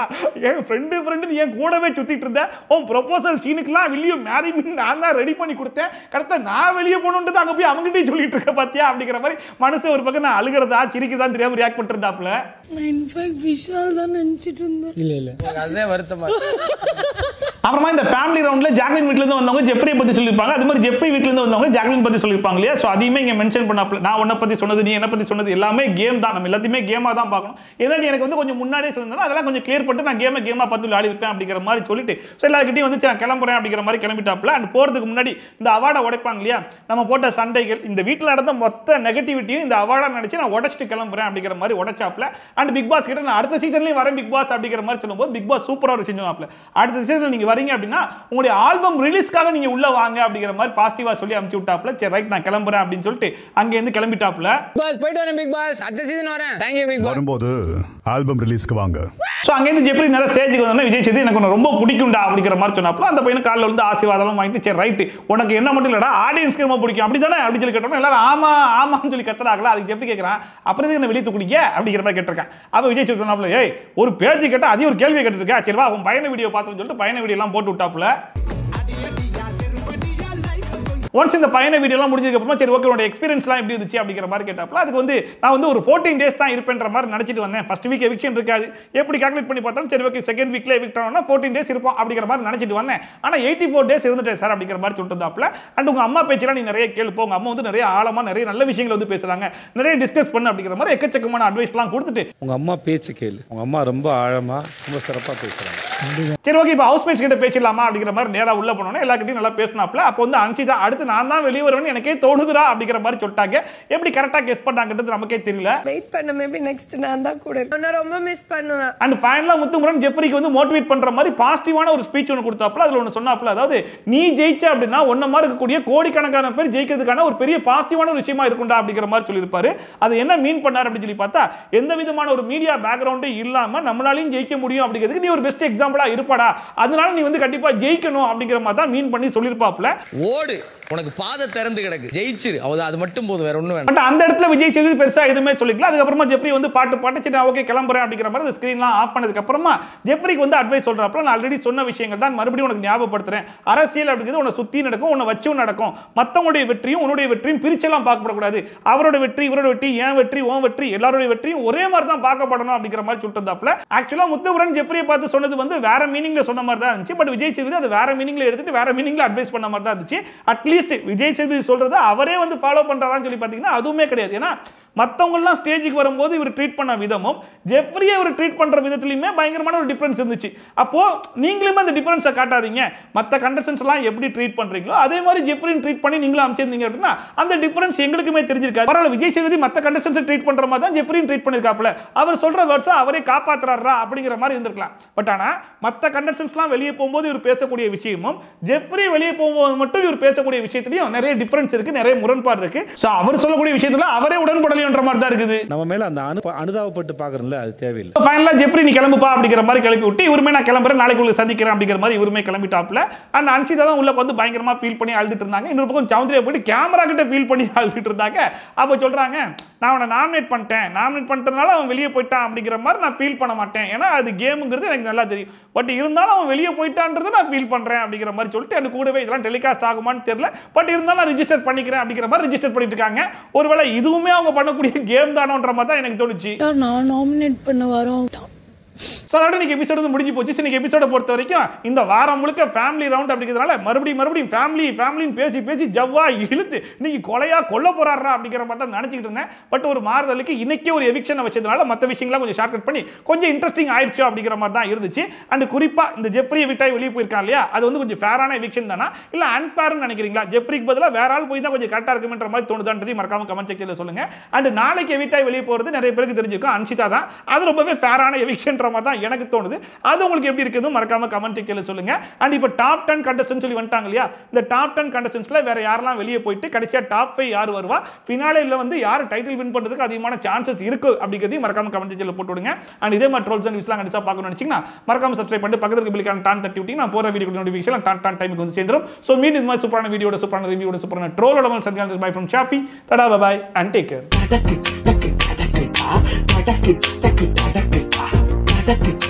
என் ஃப்ரெண்டு என் கூடவே சுத்திட்டு இருந்தேன், உன் ப்ரொபோசல் சீனுக்குலாம் வெளியே மேரி மீன் நான் தான் ரெடி பண்ணி கொடுத்தேன், கரெக்டா நான் வெளியே போகணுன்றது அங்க போய் அவங்ககிட்டயே சொல்லிட்டு இருக்க பாத்தியா அப்படிங்கிற மாதிரி மனசு ஒரு பக்கம் நான் அழுகிறதா சிரிக்குதான் தெரியாம ரியாக்ட் பண்ணிருந்தாப்ல. விஷால் தான் நினைச்சிட்டு இருந்தேன். இல்ல அதே வருத்தமா. அப்புறமா இந்த ஃபேமிலி ரவுண்ட்ல ஜாக்லின் வீட்ல இருந்து வந்தவங்க ஜெஃப்ரி பத்தி சொல்லிருப்பாங்க, அதே மாதிரி ஜெஃப்ரி வீட்ல இருந்து வந்தவங்க ஜாக்லின் பத்தி சொல்லிருப்பாங்க இல்லையா. சோ அதையுமே இங்க மென்ஷன் பண்ணாப்ல, நான் உன்னை பத்தி சொன்னது நீ என்ன பத்தி சொன்னது எல்லாமே கேம் தான், நம்ம எல்லாத்தையுமே கேமா தான் பார்க்கணும். ஏன்னா எனக்கு வந்து கொஞ்சம் முன்னாடியே சொல்லிருந்தா அதெல்லாம் கொஞ்சம் கிளியர் பண்ணிட்டு நான் கேமா பார்த்து விளையாடி இருப்பேன் அப்படிங்கிற மாதிரி சொல்லிட்டு ஸோ எல்லாருக்கிட்டையும் வந்து நான் கிளம்புறேன் அப்படிங்கிற மாதிரி கிளம்பிட்டாப்ல. அண்ட் போறதுக்கு முன்னாடி இந்த அவார்டை உடைப்பாங்க இல்லையா, நம்ம போட்ட சண்டைகள் இந்த வீட்டில் நடந்த மொத்த நெகட்டிவிட்டியும் இந்த அவார்டா நினைச்சு நான் உடைச்சிட்டு கிளம்புறேன் அப்படிங்கிற மாதிரி உடைச்சாப்ல. அண்ட் பிக் பாஸ் கிட்ட நான் அடுத்த சீசன்லயும் வரேன் பிக் பாஸ் அப்படிங்கிற மாதிரி சொல்லும்போது பிக் பாஸ் சூப்பரா ஒரு செஞ்சுவாப்ல, அடுத்த சீசன்ல நீங்க வரீங்க அப்படின்னா உங்களுடைய ஆல்பம் ரிலீஸ்க்காக நீங்க உள்ள வாங்க அப்படிங்கிற மாதிரி பாசிட்டிவா சொல்லி அனுப்பிச்சு விட்டாப்ல. சரி ரைட் நான் கிளம்புறேன் அப்படின்னு சொல்லிட்டு அங்க இருந்து கிளம்பிட்டாப்ல. பாஸ் போய்ட்டு வரேன் பிக் பாஸ், அடுத்த சீசன் வரேன், थैंक यू பிக் பாஸ். வரும்போது ஆல்பம் ரிலீஸ்க்கு வாங்க. சோ அங்க இருந்து ஜெஃப்ரி நேரா ஸ்டேஜுக்கு வந்தோனே விஜய் சேது எனக்கு ரொம்ப பிடிக்கும்டா அப்படிங்கிற மாதிரி சொன்னாப்ல. அந்த பையன் கால்ல வந்து ஆசீர்வாதம் வாங்கிட்டு சரி ரைட் உனக்கு என்ன மட்டும் இல்லடா ஆடியன்ஸ்க்கு ரொம்ப பிடிக்கும் அப்படிதானே அப்படி சொல்லி கேட்டோம். எல்லாரும் ஆமா ஆமான்னு சொல்லி கத்துறாங்களா. அதுக்கு ஜெஃப்ரி கேட்கறான் அப்புறம் என்ன வெளியே தூக்குடிங்க அப்படிங்கிற மாதிரி கேட்டிருக்கேன். அப்ப விஜய் சேது சொன்னாப்ல, ஏய் ஒரு பேஜ் கேட்டா அதே ஒரு கேள்வி கேட்டுருக்கா, சரி வா உன் பையனை வீடியோ பார்த்துன்னு சொல்லிட்டு பையனை வீடியோ எல்லாம் போட்டு விட்டாப்ல. ஒன்ஸ் இந்த பையனை வீடியோலாம் முடிஞ்சதுக்கு அப்புறமா சரி ஓகே உன்னோட எக்ஸ்பீரியன்ஸ்லாம் எப்படி இருந்துச்சு அப்படிங்கிற மாதிரி கேட்டாப்ல. அதுக்கு வந்து நான் வந்து ஒரு 14 days தான் இருப்பேன்ற மாதிரி நினைச்சிட்டு வந்தேன். ஃபர்ஸ்ட் வீக் எவிக்ஷன் இருக்காது, எப்படி கால்குலேட் பண்ணி பார்த்தாலும் சரி ஓகே செகண்ட் வீக்ல எவிக்ட் ஆனோம்னா 14 days இருப்போம் அப்படிங்கிற மாதிரி நினைச்சிட்டு வந்தேன். ஆனா 84 days இருந்துட்டேன் சார் அப்படிங்கிற மாதிரி சொல்லிட்டாப்ல. அண்ட் உங்க அம்மா பேச்செல்லாம் நீ நிறைய கேளுப்போ, உங்க அம்மா வந்து நிறைய ஆழமா நிறைய நல்ல விஷயங்கள் வந்து பேசுறாங்க, நிறைய டிஸ்கஸ் பண்ணு அப்படிங்கிற மாதிரி எக்கச்சக்கமான அட்வைஸ்லாம் கொடுத்துட்டு உங்க அம்மா பேச்சு கேளு, உங்க அம்மா ரொம்ப ஆழமா ரொம்ப சிறப்பா பேசுறாங்க. சரி ஓகே இப்போ ஹவுஸ்மேட்ஸ் கிட்ட பேசலாமா அப்படிங்கிற மாதிரி நேரா உள்ள போனோம்னா எல்லார்கிட்டையும் நல்லா பேசினாப்ல. அப்போ வந்து அன்சிதா அடுத்து நான் தான் வெளியே வருவேன் எனக்கே தோணுதுடா அப்படிங்கிற மாதிரி சொல்லிட்டாங்க. எப்படி கரெக்டா கெஸ் பண்ணாங்கன்றது நமக்கே தெரியல. வெயிட் பண்ண மேபி நெக்ஸ்ட் நான் தான் கூட நான் ரொம்ப மிஸ் பண்ணுவேன். அண்ட் ஃபைனலா முத்துமுரன் ஜெஃப்ரிக்கு வந்து மோட்டிவேட் பண்ற மாதிரி பாசிட்டிவான ஒரு ஸ்பீச் ஒன்று கொடுத்தாப்ல. அதுல ஒன்று சொன்னாப்ல, அதாவது நீ ஜெயிச்ச அப்படின்னா ஒன்ன மாதிரி இருக்கக்கூடிய கோடிக்கணக்கான பேர் ஜெயிக்கிறதுக்கான ஒரு பெரிய பாசிட்டிவான ஒரு விஷயமா இருக்கும்டா அப்படிங்கிற மாதிரி சொல்லியிருப்பாரு. அது என்ன மீன் பண்ணார் அப்படின்னு சொல்லி பார்த்தா எந்த விதமான ஒரு மீடியா பேக்ரவுண்டே இல்லாம நம்மளாலையும் ஜெயிக்க முடியும் அப்படிங்கிறதுக்கு நீ ஒரு பெஸ்ட் எக்ஸாம்பிள் எக்ஸாம்பிளா இருப்பாடா, அதனால நீ வந்து கண்டிப்பா ஜெயிக்கணும் அப்படிங்கிற மாதிரி தான் மீன் பண்ணி சொல்லிருப்பாப்ல. ஓடு, உனக்கு பாதை திறந்து கிடக்கு, ஜெயிச்சிரு, அது மட்டும் போதும், வேற ஒண்ணும் வேண்டாம். பட் அந்த இடத்துல விஜய் சேதுபதி பெருசா எதுவுமே சொல்லிக்கல. அதுக்கப்புறமா ஜெஃப்ரி வந்து பாட்டு சரி ஓகே கிளம்புறேன் அப்படிங்கிற மாதிரி அந்த ஸ்கிரீன்லாம் ஆஃப் பண்ணதுக்கு அப்புறமா ஜெஃப்ரிக்கு வந்து அட்வைஸ் சொல்றப்ப நான் ஆல்ரெடி சொன்ன விஷயங்கள் தான் மறுபடியும் உனக்கு ஞாபகப்படுத்துறேன். அரசியல் அப்படிங்கிறது உன்னை சுத்தி நடக்கும், உன்னை வச்சும் நடக்கும். மத்தவங்களுடைய வெற்றியும் உன்னுடைய வெற்றியும் பிரிச்செல்லாம் பார்க்கப்படக்கூடாது. அவரோட வெற்றி, இவரோட வெற்றி, என் வெற்றி, உன் வெற்றி, எல்லாரோட வெற்றியும் ஒரே மாதிரி தான் பார்க்கப்படணும் அப்படிங்கிற மாதிரி சொல்லிட்டாப்ல. ஆக்சுவலா முத்துவரன் ஜெஃப்ரியை பார்த்து சொன்னது வந்து வேற மீனிங்ல சொன்ன மாதிரி தான் இருந்துச்சு. பட் விஜய் சேதுபதி அது வேற மீனிங்ல எடுத்துட்டு வேற மீனிங்ல அட்வைஸ் பண்ண மாதிரி தான் இருந்துச்சு. அட்லீஸ்ட் விஜய் சேதுபதி சொல்றதை அவரே வந்து ஃபாலோ பண்றாரான்னு சொல்லி பாத்தீங்கன்னா அதுவுமே கிடையாது. ஏன்னா மற்றவங்கலாம் ஸ்டேஜுக்கு வரும்போது இவர் ட்ரீட் பண்ண விதமும் ஜெஃப்ரியை இவர் ட்ரீட் பண்ற விதத்திலுமே பயங்கரமான ஒரு டிஃபரன்ஸ் இருந்துச்சு. அப்போ நீங்களுமே அந்த டிஃபரன்ஸை காட்டாதீங்க. மற்ற கண்டஸ்டன்ஸ் எல்லாம் எப்படி ட்ரீட் பண்றீங்களோ அதே மாதிரி ஜெஃப்ரியும் ட்ரீட் பண்ணி நீங்களும் அமைச்சிருந்தீங்க அப்படின்னா அந்த டிஃபரன்ஸ் எங்களுக்குமே தெரிஞ்சிருக்காது. பரவாயில்ல, விஜய் சேதுபதி மற்ற கண்டஸ்டன்ஸை ட்ரீட் பண்ற மாதிரி தான் ஜெஃப்ரியும் ட்ரீட் பண்ணிருக்காப்ல, அவர் சொல்ற வேர்ட்ஸை அவரே காப்பாத்துறாரா அப்படிங்கிற மாதிரி இருந்திருக்கலாம். பட் ஆனா மற்ற கண்டஸ்டன்ஸ்லாம் வெளியே போகும்போது இவர் பேசக்கூடிய விஷயமும் ஜெஃப்ரி வெளியே போகும்போது மட்டும் இவர் பேசக்கூடிய விஷயத்திலையும் நிறைய டிஃபரன்ஸ் இருக்கு, நிறைய முரண்பாடு இருக்கு. சோ அவர் சொல்லக்கூடிய விஷயத்துல அவரே உடன்படலை மாதிரி தான் இருக்குது. நம்ம மேல அந்த அனுதாபப்பட்டு பாக்குறதுல அது தேவையில்லை. ஃபைனலா ஜெஃப்ரி நீ கிளம்புப்பா அப்படிங்கிற மாதிரி கிளப்பி விட்டு இவருமே நான் கிளம்புறேன், நாளைக்கு உங்களுக்கு சந்திக்கிறேன் அப்படிங்கிற மாதிரி இவருமே கிளம்பிட்டாப்ல. அண்ட் அன்ஷிதா தான் உள்ள வந்து பயங்கரமா ஃபீல் பண்ணி அழுதுட்டு இருந்தாங்க. இன்னொரு பக்கம் சௌந்தர்யா போயிட்டு கேமரா கிட்ட ஃபீல் பண்ணி அழுதுட்டு இருந்தாங்க. அப்ப சொல்றாங்க, நான் அவனை நாமினேட் பண்ணிட்டனால அவன் வெளியே போயிட்டான் அப்படிங்கிற மாதிரி நான் ஃபீல் பண்ண மாட்டேன், ஏன்னா அது கேமுங்கிறது எனக்கு நல்லா தெரியும். பட் இருந்தாலும் அவன் வெளியே போயிட்டான்றதை நான் ஃபீல் பண்றேன் அப்படிங்கிற மாதிரி சொல்லிட்டு எனக்கு கூடவே இதெல்லாம் டெலிகாஸ்ட் ஆகுமான்னு தெரியல, பட் இருந்தாலும் நான் ரிஜிஸ்டர் பண்ணிக்கிறேன் அப்படிங்கிற மாதிரி ரிஜிஸ்டர் பண்ணிட்டு இருக்காங்க. ஒருவேளை இதுவுமே அவங்க பண்ணக்கூடிய கேம் தானோன்ற மாதிரி தான் எனக்கு தோணுச்சு. நான் நாமினேட் பண்ண வரோம். சோ அதோட இன்னைக்கு எபிசோட் வந்து முடிஞ்சு போச்சு. இன்னைக்கு எபிசோட பொறுத்த வரைக்கும் இந்த வாரம் முழுக்க ஃபேமிலி ரவுண்ட் அப்படிங்கிறதுனால மறுபடியும் ஃபேமிலின்னு பேசி ஜவ்வா இழுத்து இன்னைக்கு கொலையா கொல்ல போறாரா அப்படிங்கிற மாதிரி தான் நினைச்சிட்டு இருந்தேன். பட் ஒரு மாறுதலுக்கு இன்னைக்கே ஒரு எவிக்ஷனை வச்சதுனால மற்ற விஷயங்கள்லாம் கொஞ்சம் ஷார்ட் கட் பண்ணி கொஞ்சம் இன்ட்ரெஸ்டிங் ஆயிடுச்சு அப்படிங்கிற மாதிரி தான் இருந்துச்சு. அண்ட் குறிப்பா இந்த ஜெஃப்ரி விட்டாய் வெளியே போயிருக்கான் இல்லையா, அது வந்து கொஞ்சம் ஃபேரான எவிக்ஷன் தானா இல்ல அன்ஃபேர்னு நினைக்கிறீங்களா? ஜெஃப்ரிக்கு பதிலாக வேற ஆள் போய் தான் கொஞ்சம் கரெக்டா இருக்குன்ற மாதிரி தோணுதான்றதை மறக்காம கமெண்ட் செக்ஷன்ல சொல்லுங்க. அண்ட் நாளைக்கு விட்டாய் வெளியே போறது நிறைய பேருக்கு தெரிஞ்சிருக்கும், அன்ஷிதா தான். அது ரொம்பவே ஃபேரான எவிக்ஷன் தான் எனக்கு தோணுது. அது உங்களுக்கு எப்படி இருக்குது மறக்காம கமெண்ட் செக்ஷன்ல சொல்லுங்க. அண்ட் இப்போ டாப் 10 கண்டஸ்டன்ட் சொல்லி வந்துட்டாங்க இல்லையா, இந்த டாப் 10 கண்டஸ்டன்ட்ஸ்ல வேற யாரெல்லாம் வெளியே போயிட்டு கடைசியா டாப் 5 யார் வருவா, ஃபினாலேல வந்து யார் டைட்டில் வின் பண்றதுக்கு அதிகமான சான்சஸ் இருக்கு அப்படிங்கிறதையும் மறக்காம கமெண்ட் செக்ஷன்ல போட்டு விடுங்க. அண்ட் இதே மாதிரி ட்ரோல்ஸ் அண்ட் விஸ்லாம் கண்டிப்பா பார்க்கணும்னு நினைச்சீங்கன்னா மறக்காம சப்ஸ்கிரைப் பண்ணிட்டு பக்கத்துல பில்லுக்கான டான் தட்டி விட்டீங்க நான் போற வீடியோ நோட்டிஃபிகேஷன் டான் டைமுக்கு வந்து சேர்ந்துரும். சோ மீண்டும் இந்த மாதிரி சூப்பரான வீடியோட சூப்பரான ரிவ்யூவோட சூப்பரான ட்ரோலோட வந்து சந்திக்கலாம். Bye from Shafi, tata bye and take care. Take it.